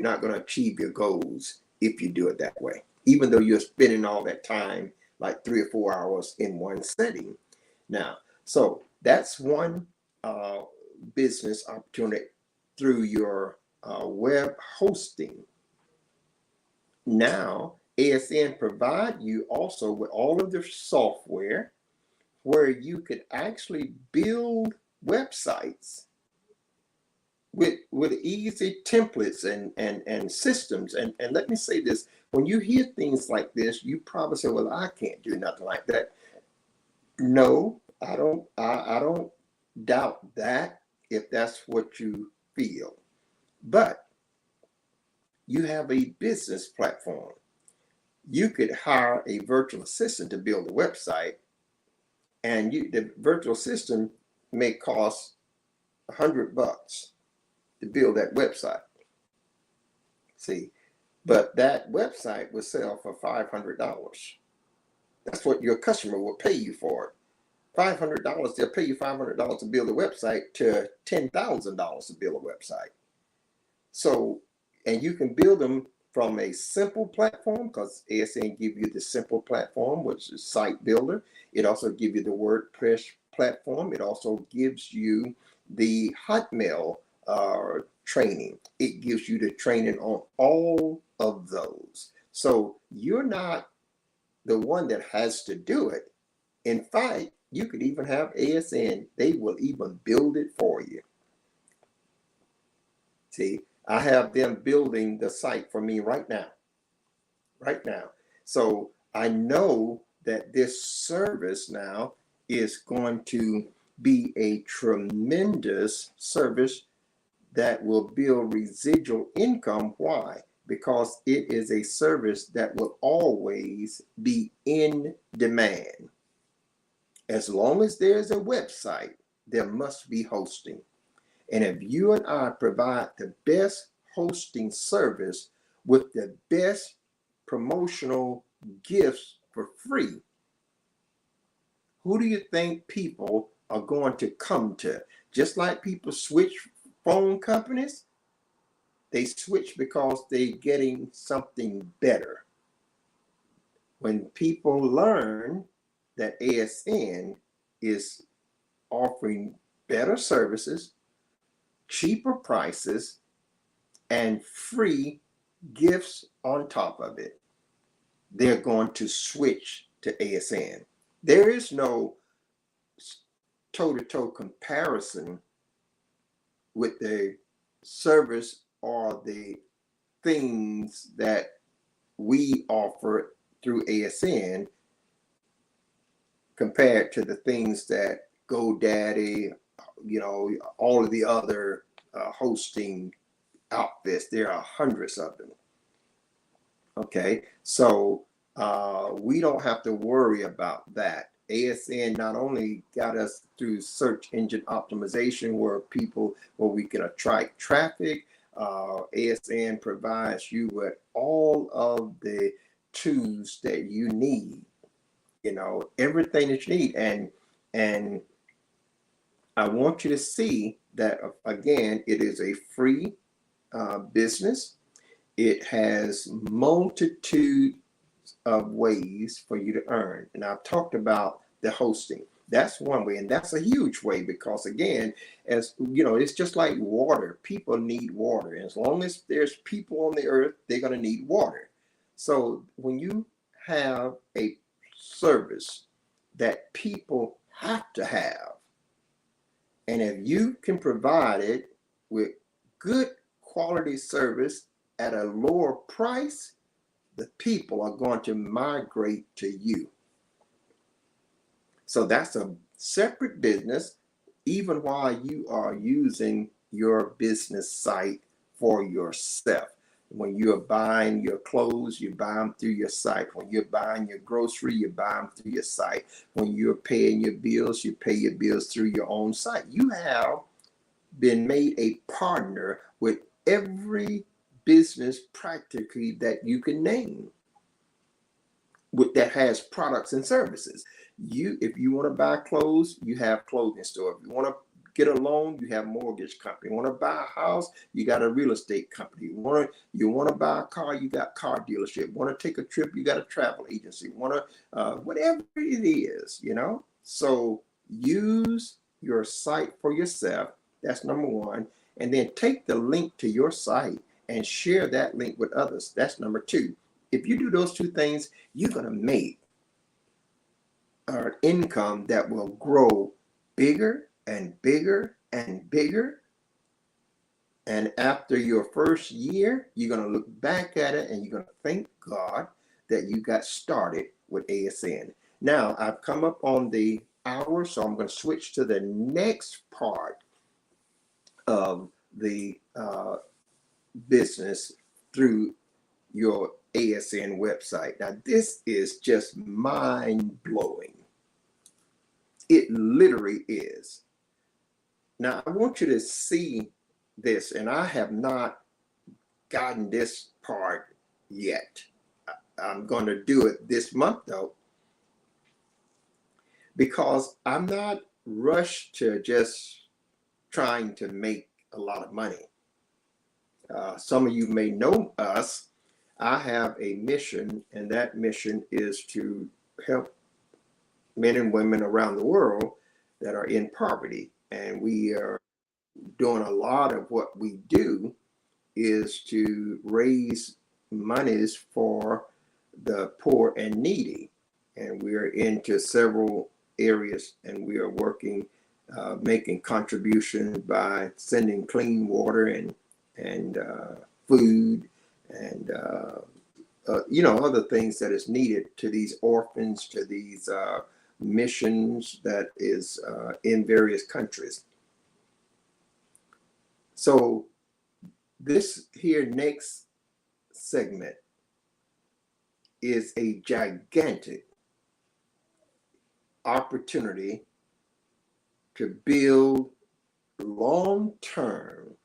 [SPEAKER 1] not going to achieve your goals if you do it that way, even though you're spending all that time, like 3 or 4 hours in one setting. Now, so that's one business opportunity through your web hosting. Now, ASN provide you also with all of the software where you could actually build websites with easy templates and systems. And let me say this, when you hear things like this, you probably say, well, I can't do nothing like that. No, I don't doubt that if that's what you feel. But you have a business platform. You could hire a virtual assistant to build a website, and the virtual assistant may cost $100 to build that website. See, but that website will sell for $500. That's what your customer will pay you for it. $500, they'll pay you $500 to build a website to $10,000 to build a website. So, and you can build them from a simple platform, because ASN give you the simple platform, which is Site Builder. It also gives you the WordPress platform. It also gives you the Hotmail training. It gives you the training on all of those. So you're not the one that has to do it. In fact, you could even have ASN. They will even build it for you. See, I have them building the site for me right now. So I know that this service now is going to be a tremendous service that will build residual income. Why? Because it is a service that will always be in demand. As long as there's a website, there must be hosting. And if you and I provide the best hosting service with the best promotional gifts for free, who do you think people are going to come to? Just like people switch phone companies, they switch because they're getting something better. When people learn that ASN is offering better services, cheaper prices, and free gifts on top of it, they're going to switch to ASN. There is no toe-to-toe comparison with the service or the things that we offer through ASN compared to the things that GoDaddy, all of the other hosting outfits. There are hundreds of them. Okay, so we don't have to worry about that. ASN not only got us through search engine optimization where we can attract traffic, ASN provides you with all of the tools that you need, everything that you need. And I want you to see that, again, it is a free business. It has multitude of ways for you to earn. And I've talked about the hosting. That's one way, and that's a huge way, because again, as it's just like water. People need water. And as long as there's people on the earth, they're going to need water. So when you have a service that people have to have, and if you can provide it with good quality service at a lower price, the people are going to migrate to you. So that's a separate business, even while you are using your business site for yourself. When you're buying your clothes, you buy them through your site. When you're buying your grocery, you buy them through your site. When you're paying your bills, you pay your bills through your own site. You have been made a partner with every business practically that you can name that has products and services. If you want to buy clothes, you have clothing store. If you want to get a loan, you have mortgage company. You want to buy a house, you got a real estate company. You want to buy a car, you got car dealership. Want to take a trip, you got a travel agency. Want to whatever it is, So use your site for yourself. That's number one. and then take the link to your site and share that link with others. That's number two. If you do those two things, you're going to make an income that will grow bigger and bigger and bigger. And after your first year, you're going to look back at it and you're going to thank God that you got started with ASN. Now, I've come up on the hour, so I'm going to switch to the next part of the business through your ASN website. Now, this is just mind-blowing. It literally is. Now, I want you to see this, and I have not gotten this part yet. I'm going to do it this month, though, because I'm not rushed to just trying to make a lot of money. Some of you may know us. I have a mission, and that mission is to help men and women around the world that are in poverty. And we are doing a lot of what we do is to raise monies for the poor and needy. And we are into several areas, and we are working, making contributions by sending clean water and food and other things that is needed to these orphans, to these missions that is in various countries. So this here next segment is a gigantic opportunity to build long-term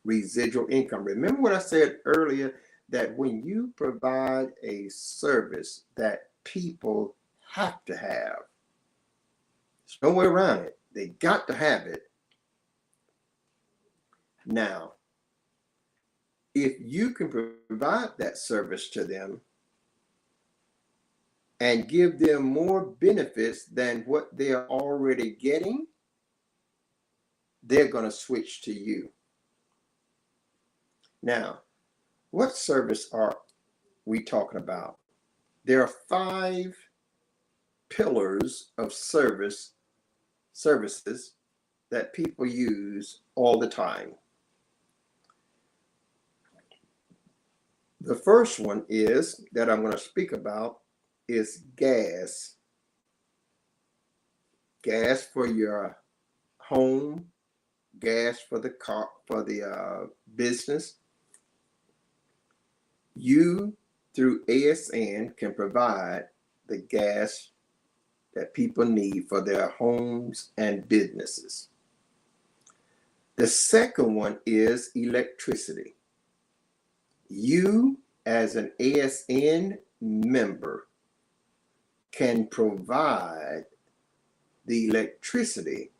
[SPEAKER 1] residual income. Remember what I said earlier, that when you provide a service that people have to have, there's no way around it. They got to have it. Now, if you can provide that service to them and give them more benefits than what they are already getting, they're going to switch to you. Now, what service are we talking about? There are 5 pillars of services that people use all the time. The first one is that I'm going to speak about is gas. Gas for your home, gas for the car, for the business. You, through ASN, can provide the gas that people need for their homes and businesses. The second one is electricity. You, as an ASN member, can provide the electricity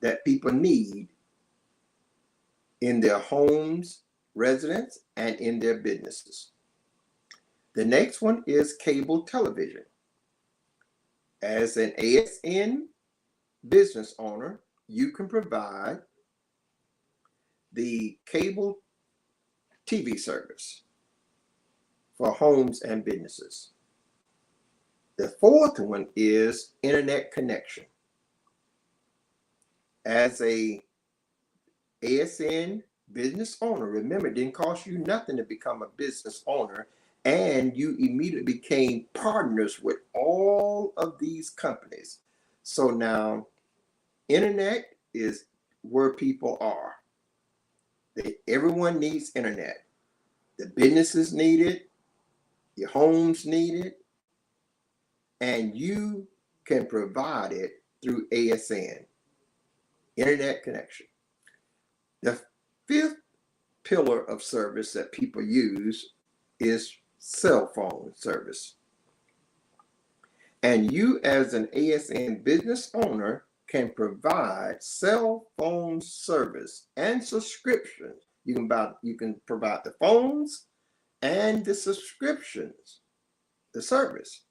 [SPEAKER 1] that people need in their homes, residence, and in their businesses. The next one is cable television. As an ASN business owner, you can provide the cable TV service for homes and businesses. The fourth one is internet connection. As a ASN business owner, remember, it didn't cost you nothing to become a business owner, and you immediately became partners with all of these companies. So now internet is where people are. Everyone needs internet. The businesses need it, your homes need it, and you can provide it through ASN, internet connection. The 5th pillar of service that people use is cell phone service. And you, as an ASN business owner, can provide cell phone service and subscriptions. You can provide the phones and the subscriptions, the service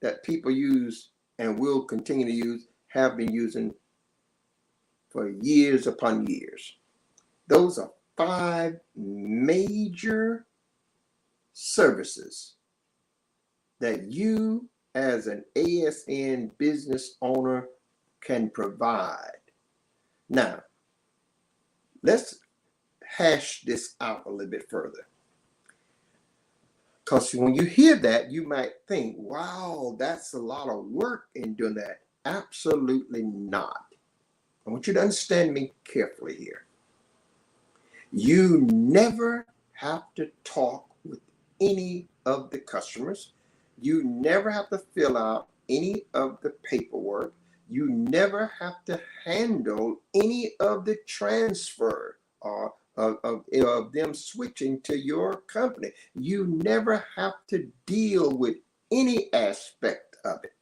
[SPEAKER 1] that people use and will continue to use, have been using for years upon years. Those are 5 major services that you as an ASN business owner can provide. Now, let's hash this out a little bit further. Because when you hear that, you might think, wow, that's a lot of work in doing that. Absolutely not. I want you to understand me carefully here. You never have to talk with any of the customers. You never have to fill out any of the paperwork. You never have to handle any of the transfer or of them switching to your company. You never have to deal with any aspect of it.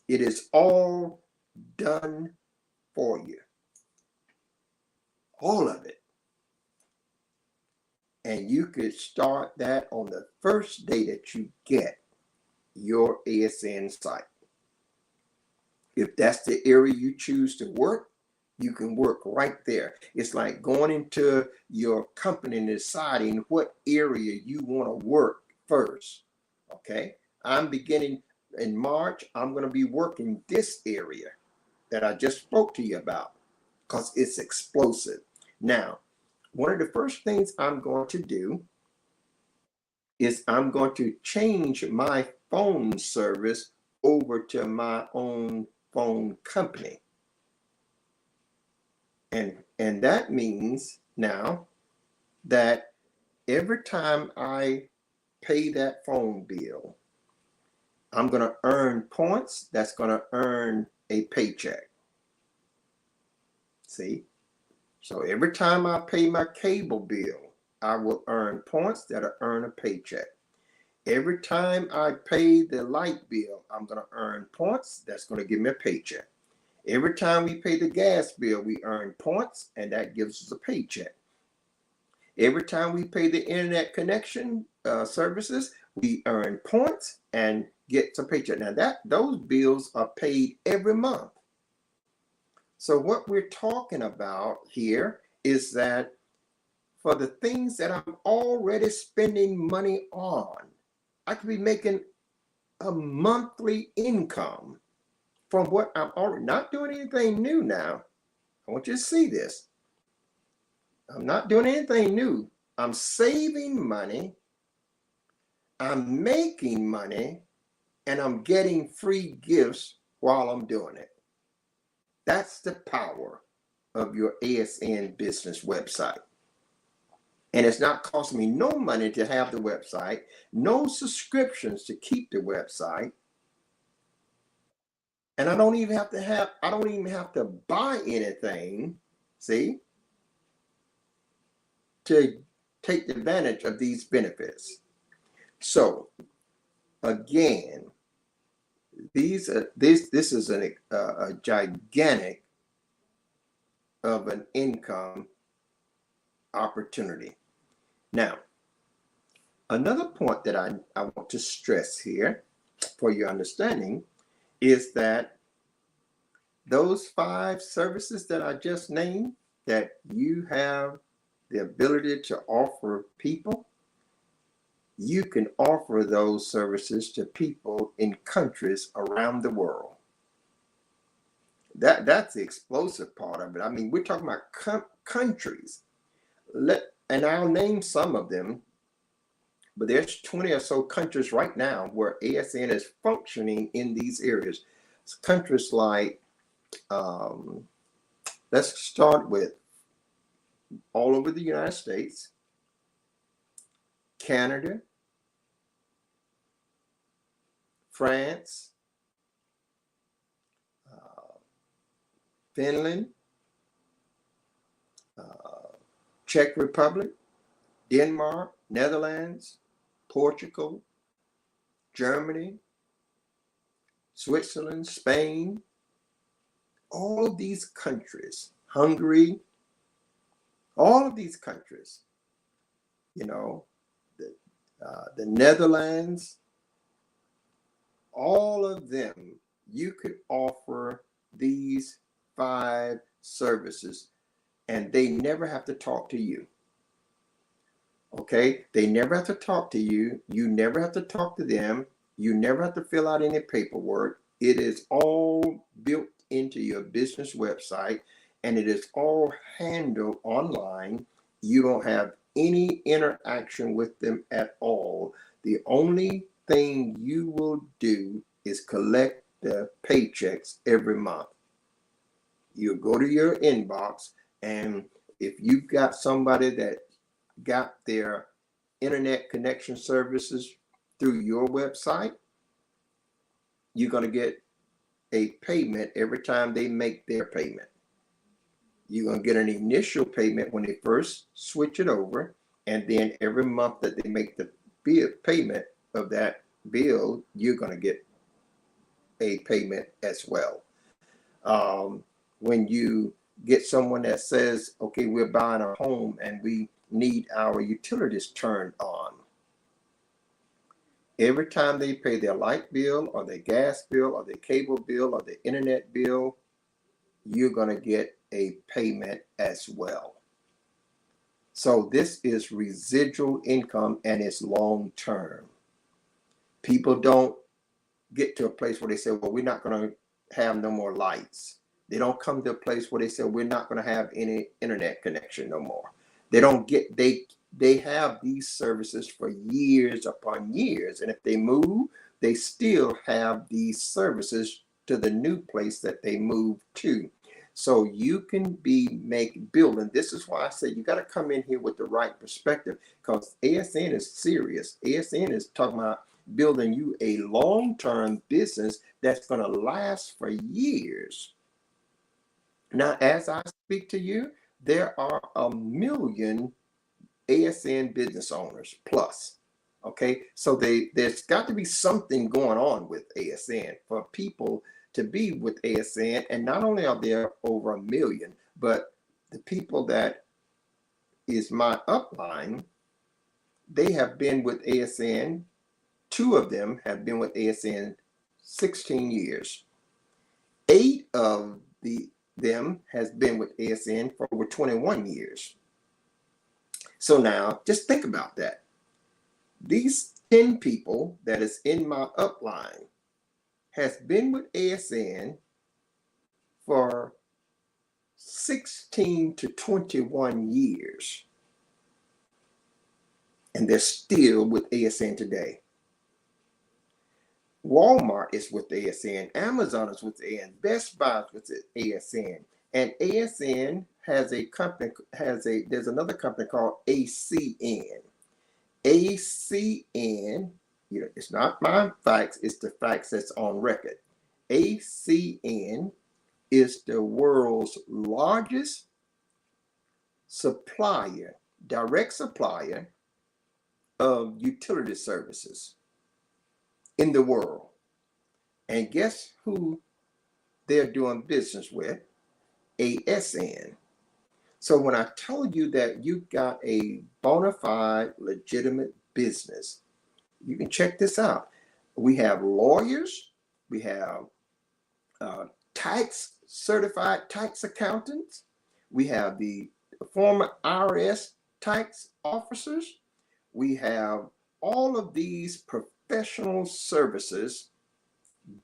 [SPEAKER 1] It is all done for you. All of it. And you could start that on the first day that you get your ASN site. If that's the area you choose to work, you can work right there. It's like going into your company and deciding what area you want to work first. Okay, I'm beginning in March. I'm going to be working this area that I just spoke to you about because it's explosive. Now, one of the first things I'm going to do is I'm going to change my phone service over to my own phone company. And that means now that every time I pay that phone bill, I'm going to earn points that's going to earn a paycheck. See? So every time I pay my cable bill, I will earn points that'll earn a paycheck. Every time I pay the light bill, I'm going to earn points that's going to give me a paycheck. Every time we pay the gas bill, we earn points, and that gives us a paycheck. Every time we pay the internet connection services, we earn points and get some paycheck. Now those bills are paid every month. So what we're talking about here is that for the things that I'm already spending money on, I could be making a monthly income from what I'm already not doing anything new now. I want you to see this. I'm not doing anything new. I'm saving money, I'm making money, and I'm getting free gifts while I'm doing it. That's the power of your ASN business website. And it's not costing me no money to have the website, no subscriptions to keep the website. And I don't even have to buy anything, see, to take advantage of these benefits. So again, this is a gigantic of an income opportunity. Now, another point that I want to stress here for your understanding is that those 5 services that I just named that you have the ability to offer people, you can offer those services to people in countries around the world. That's the explosive part of it. I mean, we're talking about countries. And I'll name some of them, but there's 20 or so countries right now where ASN is functioning in these areas. It's countries like, let's start with all over the United States, Canada, France, Finland, Czech Republic, Denmark, Netherlands, Portugal, Germany, Switzerland, Spain, all of these countries, Hungary, all of these countries, you know, the Netherlands, all of them, you could offer these 5 services, and they never have to talk to you. Okay? They never have to talk to you. You never have to talk to them. You never have to fill out any paperwork. It is all built into your business website, and it is all handled online. You don't have any interaction with them at all. The only thing you will do is collect the paychecks every month. You go to your inbox, and if you've got somebody that got their internet connection services through your website, you're going to get a payment every time they make their payment. You're going to get an initial payment when they first switch it over, and then every month that they make the payment of that bill, you're going to get a payment as well. When you get someone that says, okay, we're buying a home and we need our utilities turned on, every time they pay their light bill or their gas bill or their cable bill or their internet bill, you're going to get a payment as well. So this is residual income, and it's long term. People don't get to a place where they say, well, we're not going to have no more lights. They don't come to a place where they say, we're not going to have any internet connection no more. They don't get, they have these services for years upon years. And if they move, they still have these services to the new place that they move to. So you can building. This is why I say you got to come in here with the right perspective, because ASN is serious. ASN is talking about building you a long-term business that's going to last for years. Now, as I speak to you, there are 1 million ASN business owners plus. Okay, so there's got to be something going on with ASN for people to be with ASN. And not only are there over 1 million, but the people that is my upline, they have been with ASN. 2 of them have been with ASN 16 years. 8 of them has been with ASN for over 21 years. So now just think about that. These 10 people that is in my upline has been with ASN for 16 to 21 years. And they're still with ASN today. Walmart is with ASN, Amazon is with ASN, Best Buy is with ASN, and ASN has a company, there's another company called ACN. ACN, it's not my facts, it's the facts that's on record. ACN is the world's largest supplier, direct supplier of utility services in the world. And guess who they're doing business with? ASN. So when I told you that you got a bona fide, legitimate business, you can check this out. We have lawyers, we have certified tax accountants, we have the former IRS tax officers, we have all of these professional services,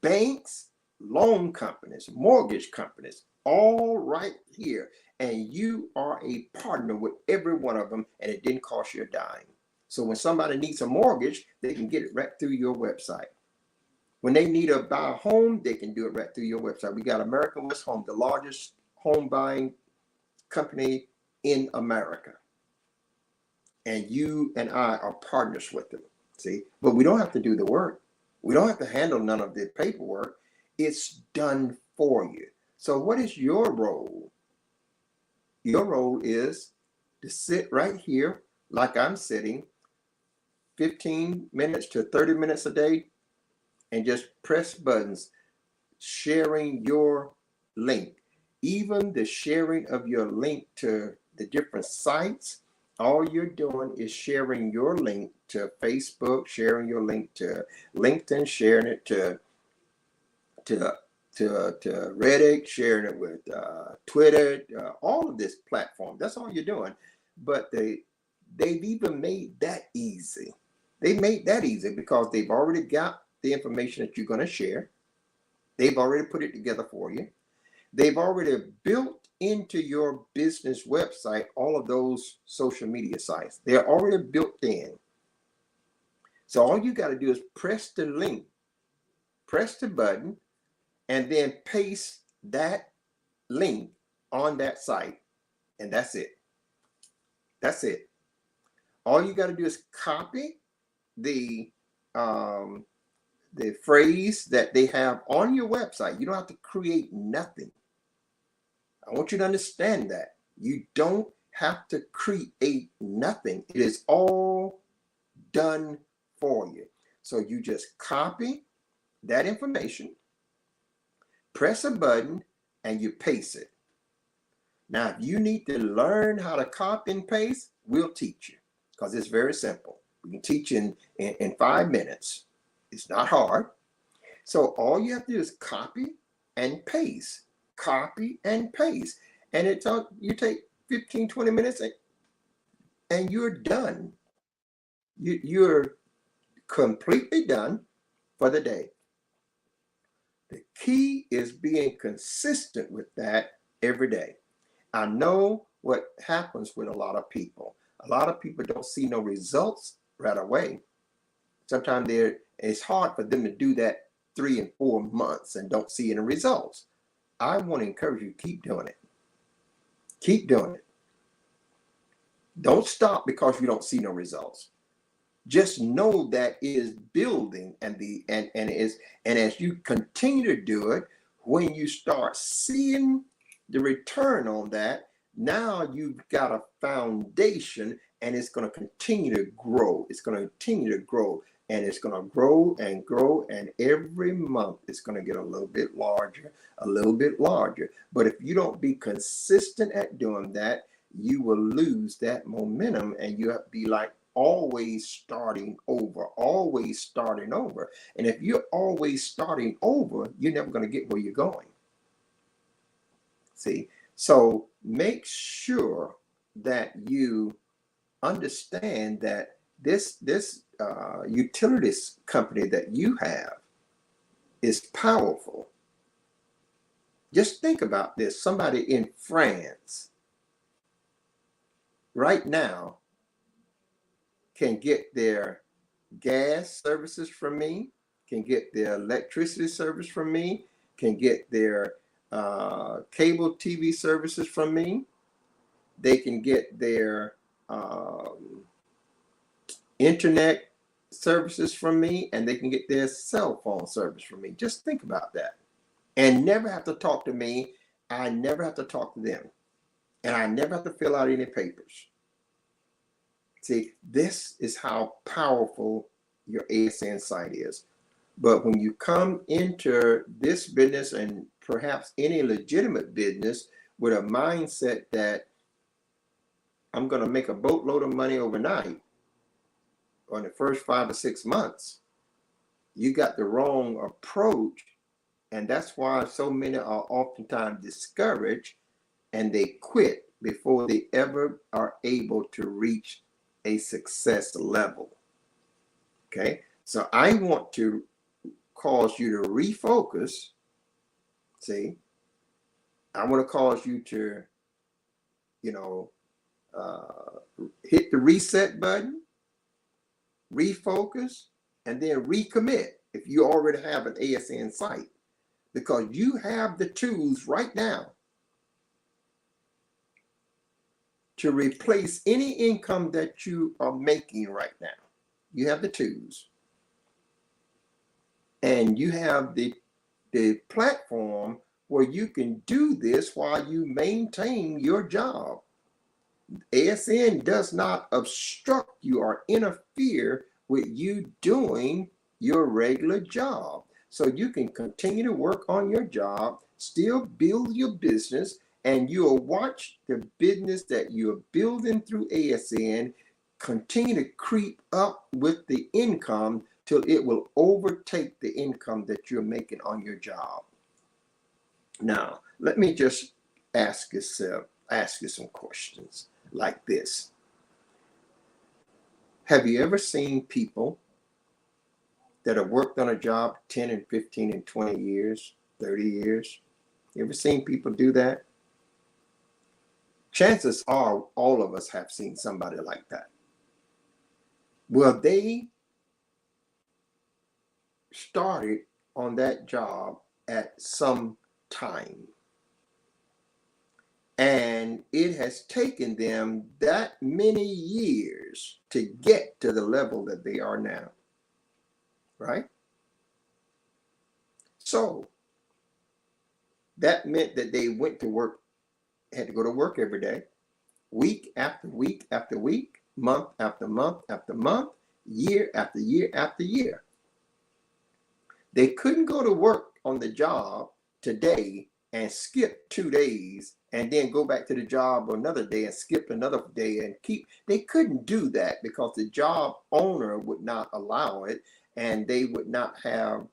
[SPEAKER 1] banks, loan companies, mortgage companies, all right here. And you are a partner with every one of them, and it didn't cost you a dime. So when somebody needs a mortgage, they can get it right through your website. When they need to buy a home, they can do it right through your website. We got American West Home, the largest home buying company in America. And you and I are partners with them. See, but we don't have to do the work. We don't have to handle none of the paperwork. It's done for you. So what is your role? Your role is to sit right here like I'm sitting 15 minutes to 30 minutes a day and just press buttons, sharing your link. Even the sharing of your link to the different sites, all you're doing is sharing your link to Facebook, sharing your link to LinkedIn, sharing it to to Reddit, sharing it with Twitter, all of this platform. That's all you're doing. But they've even made that easy. They made that easy because they've already got the information that you're going to share. They've already put it together for you. They've already built into your business website all of those social media sites. They're already built in. So all you got to do is press the link, press the button, and then paste that link on that site. And that's it. That's it. All you got to do is copy the phrase that they have on your website. You don't have to create nothing. I want you to understand that. You don't have to create nothing. It is all done for you. So you just copy that information, press a button, and you paste it. Now, if you need to learn how to copy and paste, we'll teach you because it's very simple. We can teach in 5 minutes. It's not hard. So all you have to do is copy and paste, copy and paste. And you take 15, 20 minutes and you're done. You're completely done for the day. The key is being consistent with that every day. I know what happens with a lot of people. A lot of people don't see no results right away. Sometimes it's hard for them to do that 3 and 4 months and don't see any results. I want to encourage you, keep doing it. Keep doing it. Don't stop because you don't see no results. Just know that it is building and as you continue to do it, when you start seeing the return on that, now you've got a foundation and it's going to continue to grow. It's going to continue to grow and it's going to grow and grow. And every month it's going to get a little bit larger, a little bit larger. But if you don't be consistent at doing that, you will lose that momentum and you have to be like always starting over, always starting over. And if you're always starting over, you're never going to get where you're going. See, so make sure that you understand that this utilities company that you have is powerful. Just think about this. Somebody in France right now can get their gas services from me, can get their electricity service from me, can get their cable TV services from me. They can get their internet services from me, and they can get their cell phone service from me. Just think about that. And never have to talk to me. I never have to talk to them. And I never have to fill out any papers. See, this is how powerful your ASN site is. But when you come into this business and perhaps any legitimate business with a mindset that I'm going to make a boatload of money overnight or in the first 5 or 6 months, you got the wrong approach. And that's why so many are oftentimes discouraged and they quit before they ever are able to reach a success level. Okay, so I want to cause you to refocus. See, I want to cause you to, hit the reset button, refocus, and then recommit if you already have an ASN site, because you have the tools right now to replace any income that you are making right now. You have the tools. And you have the platform where you can do this while you maintain your job. ASN does not obstruct you or interfere with you doing your regular job. So you can continue to work on your job, still build your business, and you'll watch the business that you're building through ASN continue to creep up with the income till it will overtake the income that you're making on your job. Now, let me just ask you some questions like this. Have you ever seen people that have worked on a job 10 and 15 and 20 years, 30 years? You ever seen people do that? Chances are all of us have seen somebody like that. Well, they started on that job at some time. And it has taken them that many years to get to the level that they are now. Right? So that meant that they went to work, had to go to work every day, week after week after week, month after month after month, year after year after year. They couldn't go to work on the job today and skip 2 days and then go back to the job another day and skip another day and they couldn't do that because the job owner would not allow it, and they would not have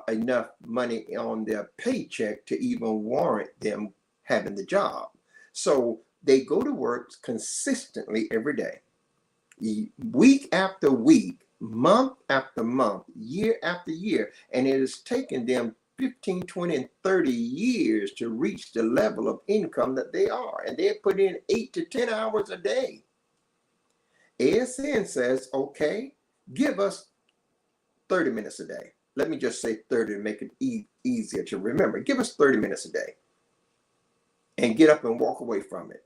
[SPEAKER 1] enough money on their paycheck to even warrant them having the job. So they go to work consistently every day, week after week, month after month, year after year, and it has taken them 15, 20, and 30 years to reach the level of income that they are. And they put in 8 to 10 hours a day. ASN says, okay, give us 30 minutes a day. Let me just say 30 to make it easier to remember. Give us 30 minutes a day and get up and walk away from it.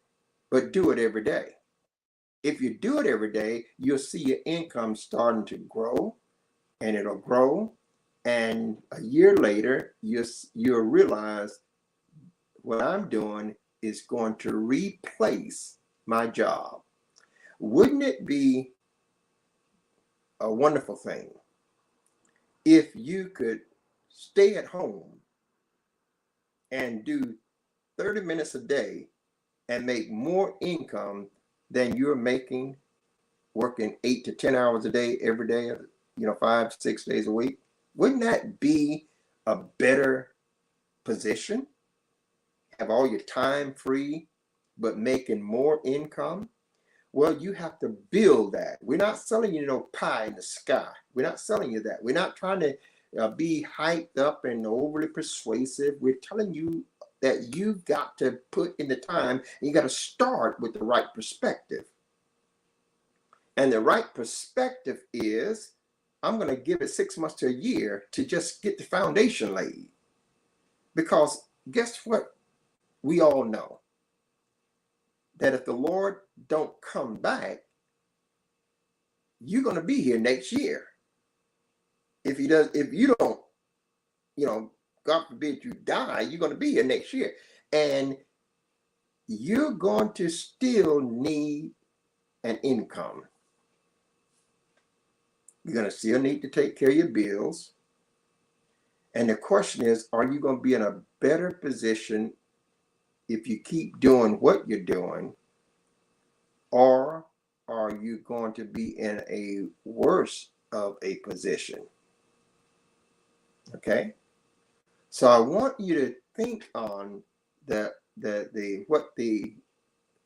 [SPEAKER 1] But do it every day. If you do it every day, you'll see your income starting to grow, and it'll grow. And a year later, you'll realize what I'm doing is going to replace my job. Wouldn't it be a wonderful thing if you could stay at home and do 30 minutes a day and make more income than you're making working 8 to 10 hours a day every day, 5 to 6 days a week? Wouldn't that be a better position? Have all your time free, but making more income? Well, you have to build that. We're not selling you no pie in the sky. We're not selling you that. We're not trying to be hyped up and overly persuasive. We're telling you that you've got to put in the time, and you got to start with the right perspective. And the right perspective is, I'm going to give it 6 months to a year to just get the foundation laid. Because guess what? We all know that if the Lord don't come back, you're going to be here next year. If you don't, God forbid you die, you're going to be here next year. And you're going to still need an income. You're going to still need to take care of your bills. And the question is, are you going to be in a better position if you keep doing what you're doing, or are you going to be in a worse of a position? Okay. So I want you to think on the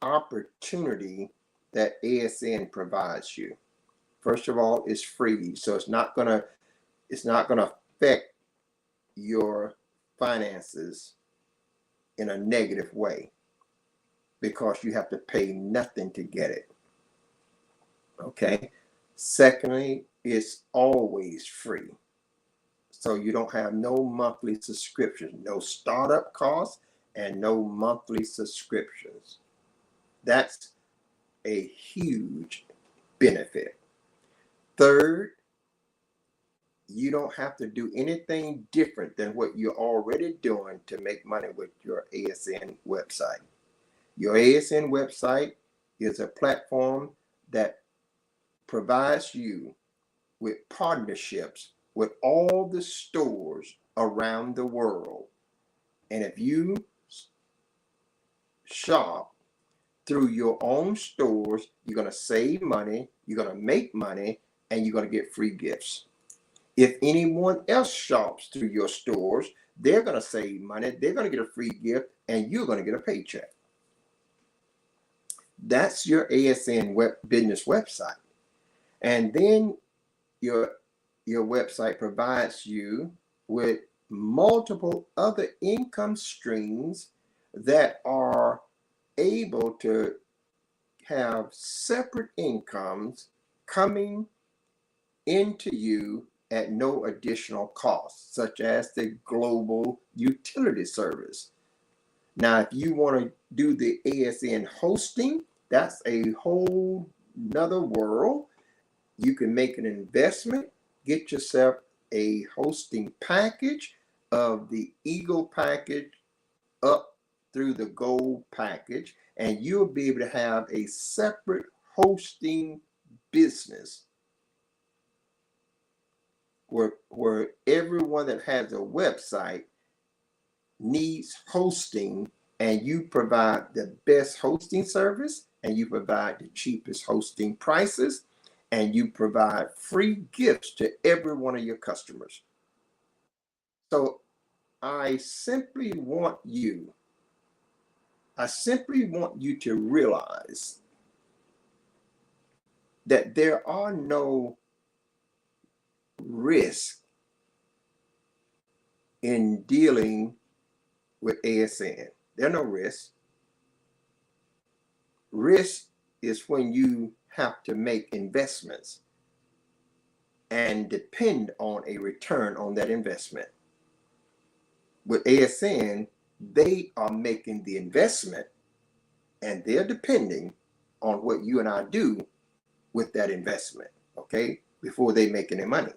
[SPEAKER 1] opportunity that ASN provides you. First of all, it's free, so it's not gonna affect your finances in a negative way, because you have to pay nothing to get it. Okay. Secondly, it's always free. So you don't have no monthly subscriptions, no startup costs, and no monthly subscriptions. That's a huge benefit. Third, you don't have to do anything different than what you're already doing to make money with your ASN website. Your ASN website is a platform that provides you with partnerships with all the stores around the world. And if you shop through your own stores, you're going to save money, you're going to make money, and you're going to get free gifts. If anyone else shops through your stores, They're going to save money. They're going to get a free gift, and you're going to get a paycheck. That's your ASN business website. And then your website provides you with multiple other income streams that are able to have separate incomes coming into you at no additional cost, such as the global utility service. Now, if you want to do the ASN hosting, that's a whole nother world. You can make an investment, get yourself a hosting package of the Eagle package up through the Gold package, and you'll be able to have a separate hosting business where everyone that has a website needs hosting, and you provide the best hosting service, and you provide the cheapest hosting prices, and you provide free gifts to every one of your customers. So I simply want you to realize that there are no risks in dealing with ASN. There are no risks. Risk is when you have to make investments and depend on a return on that investment. With ASN, they are making the investment and they're depending on what you and I do with that investment, okay, before they make any money.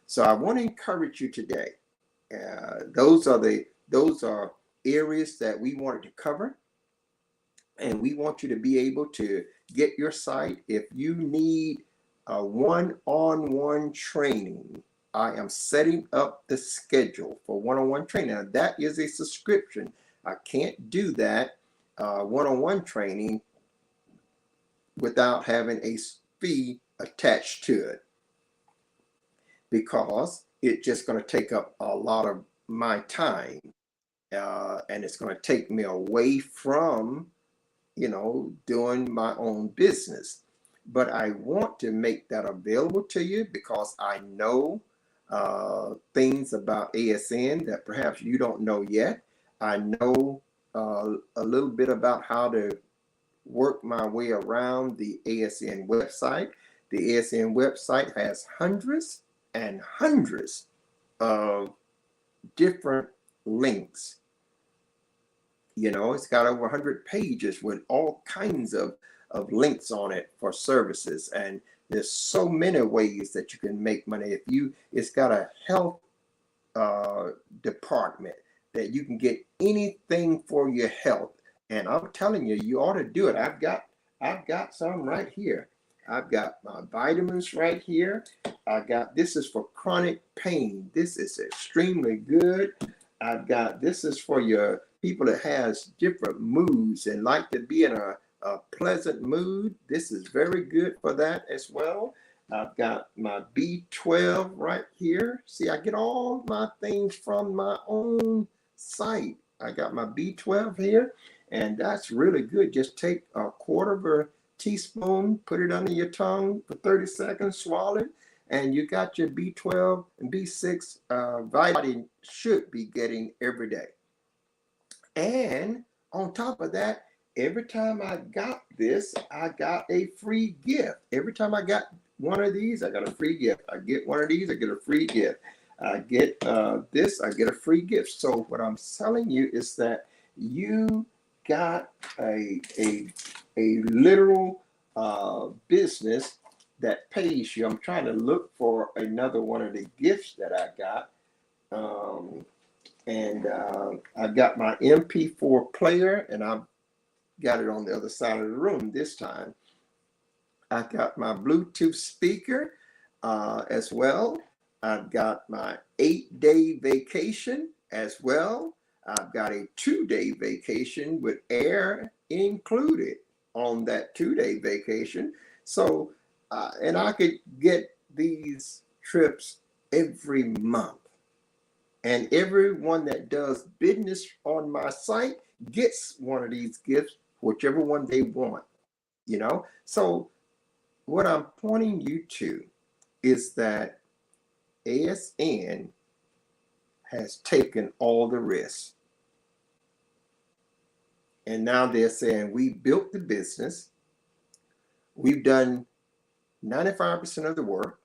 [SPEAKER 1] So I want to encourage you today. Those are areas that we wanted to cover, and we want you to be able to get your site. If you need a one-on-one training, I am setting up the schedule for one-on-one training. Now, that is a subscription. I can't do that one-on-one training without having a fee attached to it, because it's just going to take up a lot of my time, and it's going to take me away from, doing my own business. But I want to make that available to you because I know things about ASN that perhaps you don't know yet. I know a little bit about how to work my way around the ASN website. The ASN website has hundreds and hundreds of different links. It's got over 100 pages with all kinds of links on it for services. And there's so many ways that you can make money. It's got a health department that you can get anything for your health. And I'm telling you, you ought to do it. I've got some right here. I've got my vitamins right here. This is for chronic pain. This is extremely good. This is for your people that has different moods and like to be in a pleasant mood. This is very good for that as well. I've got my B12 right here. See, I get all my things from my own site. I got my B12 here, and that's really good. Just take a quarter of a teaspoon, put it under your tongue for 30 seconds, swallow it, and you got your B12 and B6 vitamin should be getting every day. And on top of that, every time I got this, I got a free gift. Every time I got one of these, I got a free gift. I get one of these, I get a free gift. I get this, I get a free gift. So what I'm telling you is that you got a literal business that pays you. I'm trying to look for another one of the gifts that I got. I've got my MP4 player, and I've got it on the other side of the room this time. I got my Bluetooth speaker as well. I've got my 8-day vacation as well. I've got a 2-day vacation with air included on that 2-day vacation. So, and I could get these trips every month. And everyone that does business on my site gets one of these gifts, whichever one they want, you know? So what I'm pointing you to is that ASN has taken all the risks. And now they're saying, we built the business. We've done 95% of the work.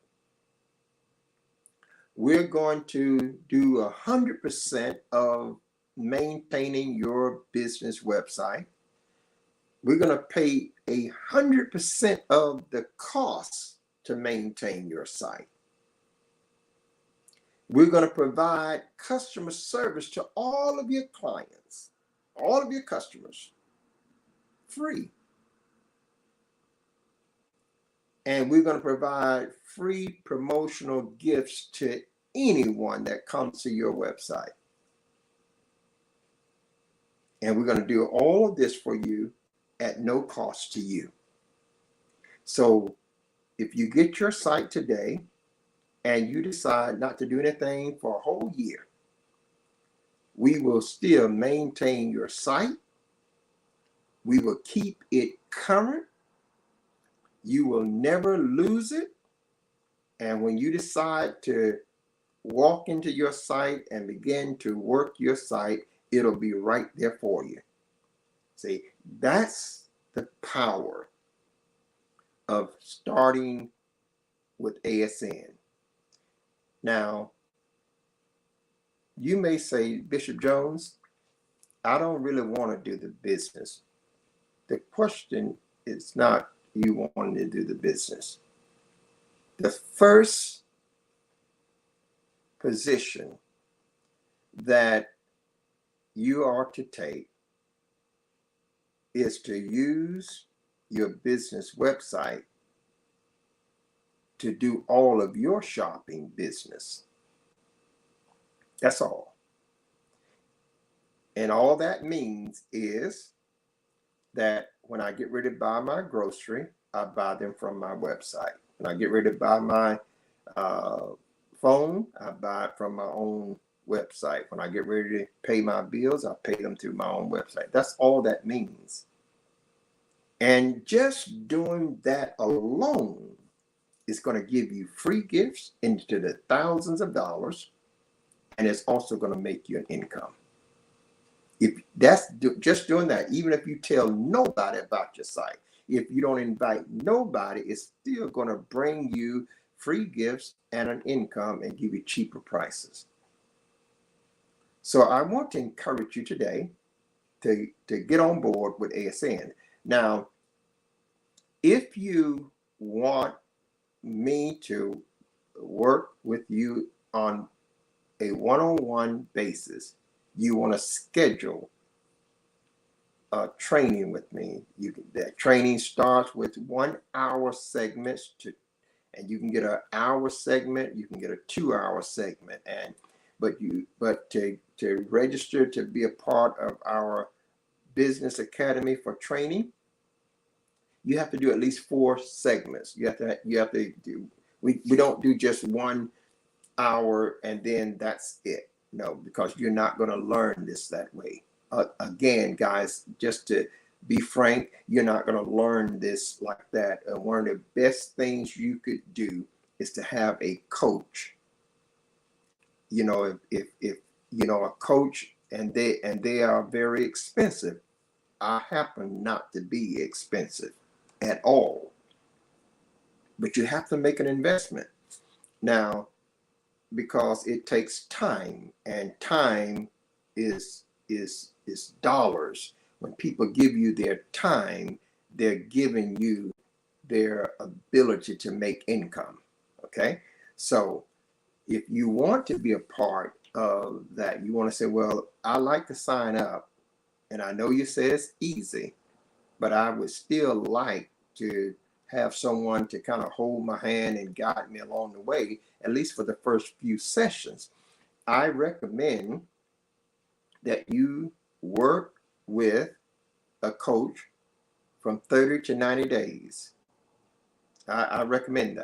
[SPEAKER 1] We're going to do 100% of maintaining your business website. We're going to pay 100% of the costs to maintain your site. We're going to provide customer service to all of your clients, all of your customers, free. And we're going to provide free promotional gifts to anyone that comes to your website. And we're going to do all of this for you at no cost to you. So if you get your site today and you decide not to do anything for a whole year, we will still maintain your site. We will keep it current. You will never lose it. And when you decide to walk into your site and begin to work your site, it'll be right there for you. See, that's the power of starting with ASN. Now, you may say, Bishop Jones, I don't really want to do the business. The question is not you wanting to do the business. The first position that you are to take is to use your business website to do all of your shopping business. That's all. And all that means is that when I get ready to buy my grocery, I buy them from my website. When I get ready to buy my phone, I buy it from my own website. When I get ready to pay my bills, I pay them through my own website. That's all that means. And just doing that alone is going to give you free gifts into the thousands of dollars, and it's also going to make you an income. If that's just doing that, even if you tell nobody about your site, if you don't invite nobody, it's still going to bring you free gifts and an income and give you cheaper prices. So I want to encourage you today to get on board with ASN. Now, if you want me to work with you on a one-on-one basis, you want to schedule a training with me. That training starts with 1 hour segments and you can get an hour segment, you can get a 2 hour segment. But to register to be a part of our Business Academy for training, you have to do at least 4 segments. You have to do, we don't do just 1 hour and then that's it. No, because you're not going to learn this that way. Again, guys, just to be frank, you're not going to learn this like that. One of the best things you could do is to have a coach. You know, if you know a coach, and they are very expensive. I happen not to be expensive at all, but you have to make an investment now, because it takes time, and time is dollars. When people give you their time, they're giving you their ability to make income. Okay, so if you want to be a part of that, you want to say, well, I like to sign up, and I know you say it's easy, but I would still like to have someone to kind of hold my hand and guide me along the way, at least for the first few sessions. I recommend that you work with a coach from 30 to 90 days. I recommend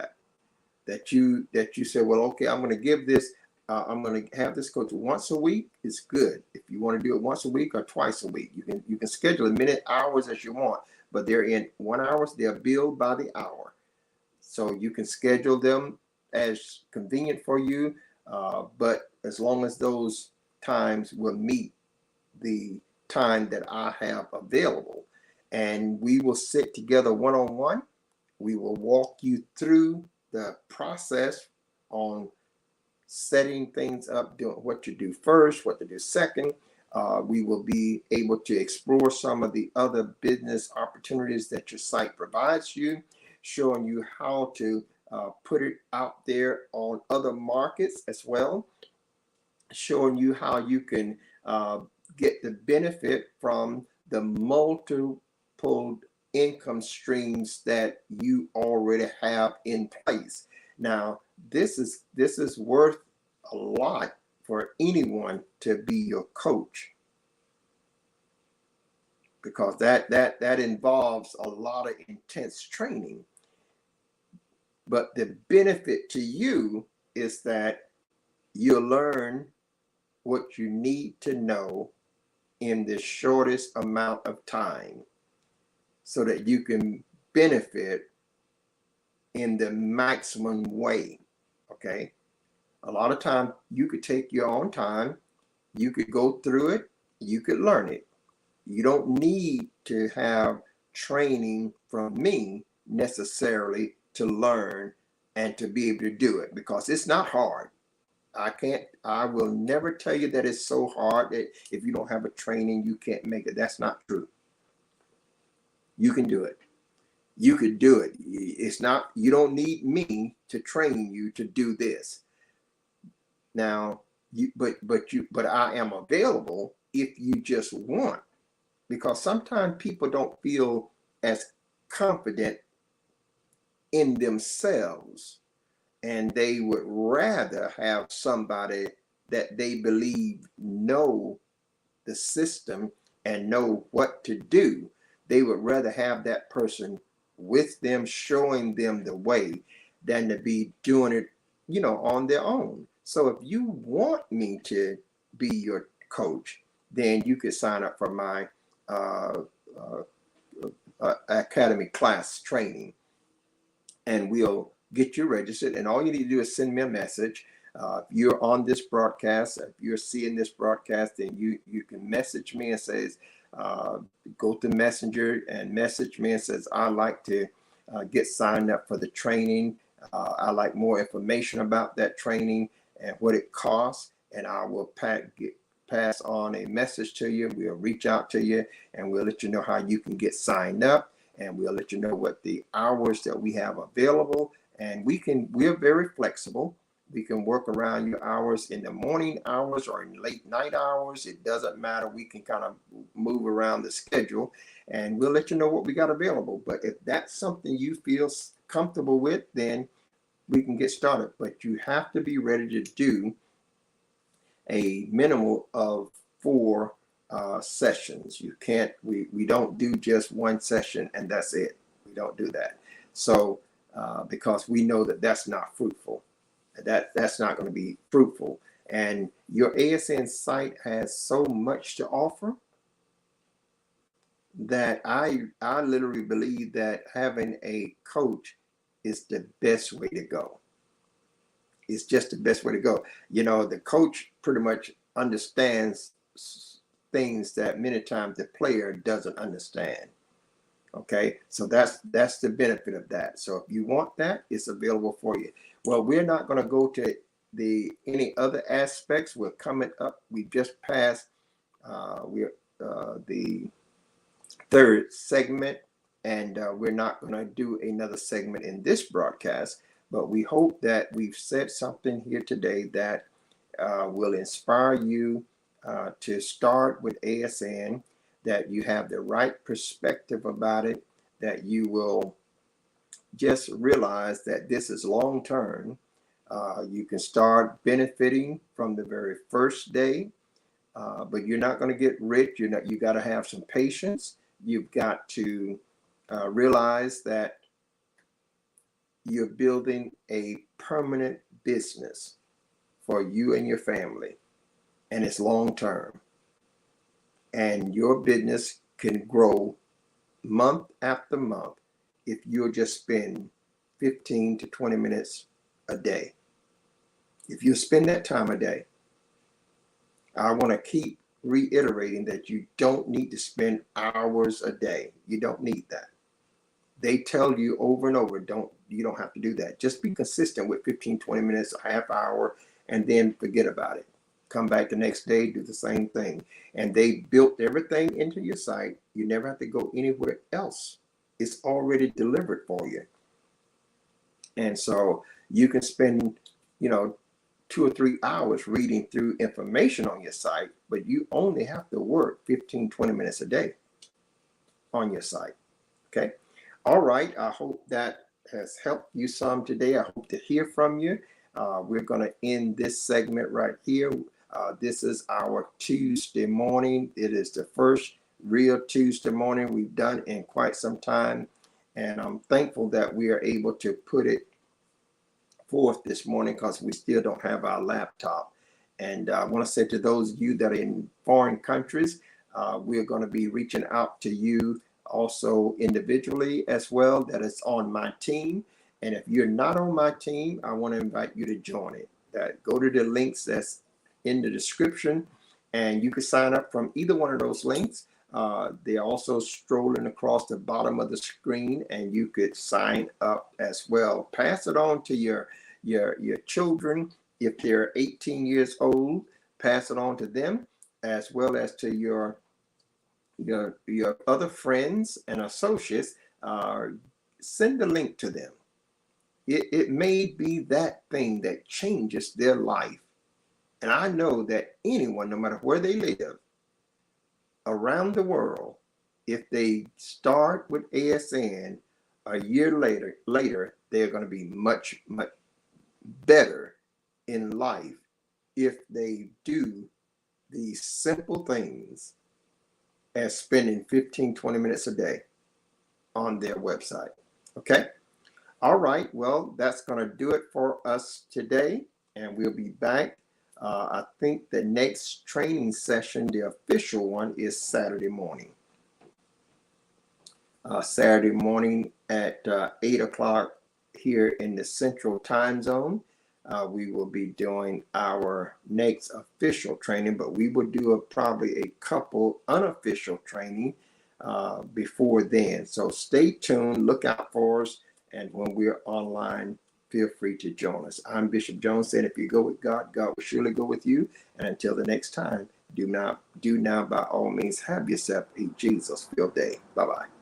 [SPEAKER 1] that you say, well, okay, I'm going to give this. I'm going to have this coach once a week, it's good. If you want to do it once a week or twice a week, you can schedule as many hours as you want, but they're in 1 hour. They're billed by the hour. So you can schedule them as convenient for you, but as long as those times will meet the time that I have available. And we will sit together one-on-one. We will walk you through the process on setting things up, doing what to do first, what to do second. We will be able to explore some of the other business opportunities that your site provides you, showing you how to put it out there on other markets as well, showing you how you can get the benefit from the multiple income streams that you already have in place. Now, this is worth a lot for anyone to be your coach, because that involves a lot of intense training. But the benefit to you is that you'll learn what you need to know in the shortest amount of time so that you can benefit in the maximum way. Okay. A lot of time you could take your own time, you could go through it, you could learn it. You don't need to have training from me necessarily to learn and to be able to do it, because it's not hard. I will never tell you that it's so hard that if you don't have a training, you can't make it. That's not true. You can do it. You could do it. It's not, you don't need me to train you to do this. Now, but I am available if you just want, because sometimes people don't feel as confident in themselves, and they would rather have somebody that they believe know the system and know what to do. They would rather have that person with them, showing them the way, than to be doing it, on their own. So if you want me to be your coach, then you could sign up for my academy class training, and we'll get you registered. And all you need to do is send me a message. If you're on this broadcast, if you're seeing this broadcast, then you can message me and says, go to Messenger and message me and says, I'd like to get signed up for the training. I'd like more information about that training and what it costs. And I will pass on a message to you. We'll reach out to you and we'll let you know how you can get signed up. And we'll let you know what the hours that we have available. And we're very flexible. We can work around your hours in the morning hours or in late night hours. It doesn't matter. We can kind of move around the schedule, and we'll let you know what we got available. But if that's something you feel comfortable with, then we can get started. But you have to be ready to do a minimum of 4 sessions. You can't, we don't do just one session and that's it. We don't do that. So because we know that that's not fruitful. That's not going to be fruitful. And your ASN site has so much to offer that I literally believe that having a coach is the best way to go. It's just the best way to go. The coach pretty much understands things that many times the player doesn't understand. Okay, so that's the benefit of that. So if you want that, it's available for you. Well, we're not going to go to any other aspects. We're coming up. We just passed the 3rd segment, and we're not going to do another segment in this broadcast. But we hope that we've said something here today that will inspire you to start with ASN, that you have the right perspective about it, that you will just realize that this is long term. You can start benefiting from the very first day, but you're not going to get rich. You got to have some patience. You've got to realize that you're building a permanent business for you and your family, and it's long term. And your business can grow month after month if you'll just spend 15 to 20 minutes a day. If you spend that time a day, I want to keep reiterating that you don't need to spend hours a day. You don't need that. They tell you over and over, you don't have to do that. Just be consistent with 15, 20 minutes, a half hour, and then forget about it. Come back the next day, do the same thing. And they built everything into your site. You never have to go anywhere else. It's already delivered for you. And so you can spend, 2 or 3 hours reading through information on your site, but you only have to work 15, 20 minutes a day on your site. Okay. All right. I hope that has helped you some today. I hope to hear from you. We're going to end this segment right here. This is our Tuesday morning. It is the first real Tuesday morning we've done in quite some time. And I'm thankful that we are able to put it forth this morning because we still don't have our laptop. And I want to say to those of you that are in foreign countries, we're going to be reaching out to you also individually as well, that is on my team. And if you're not on my team, I want to invite you to join it. Go to the links that's in the description, and you can sign up from either one of those links. They're also strolling across the bottom of the screen, and you could sign up as well. Pass it on to your children. If they're 18 years old, pass it on to them, as well as to your other friends and associates. Send the link to them. It may be that thing that changes their life. And I know that anyone, no matter where they live around the world, if they start with ASN a year later, they're going to be much, much better in life if they do these simple things as spending 15, 20 minutes a day on their website. Okay. All right. Well, that's going to do it for us today, and we'll be back. I think the next training session, the official one, is Saturday morning. Saturday morning at 8 o'clock here in the Central Time Zone. We will be doing our next official training, but we will do probably a couple unofficial training before then. So stay tuned, look out for us, and when we're online, feel free to join us. I'm Bishop Jones, saying if you go with God, God will surely go with you. And until the next time, do now by all means have yourself a Jesus-filled day. Bye-bye.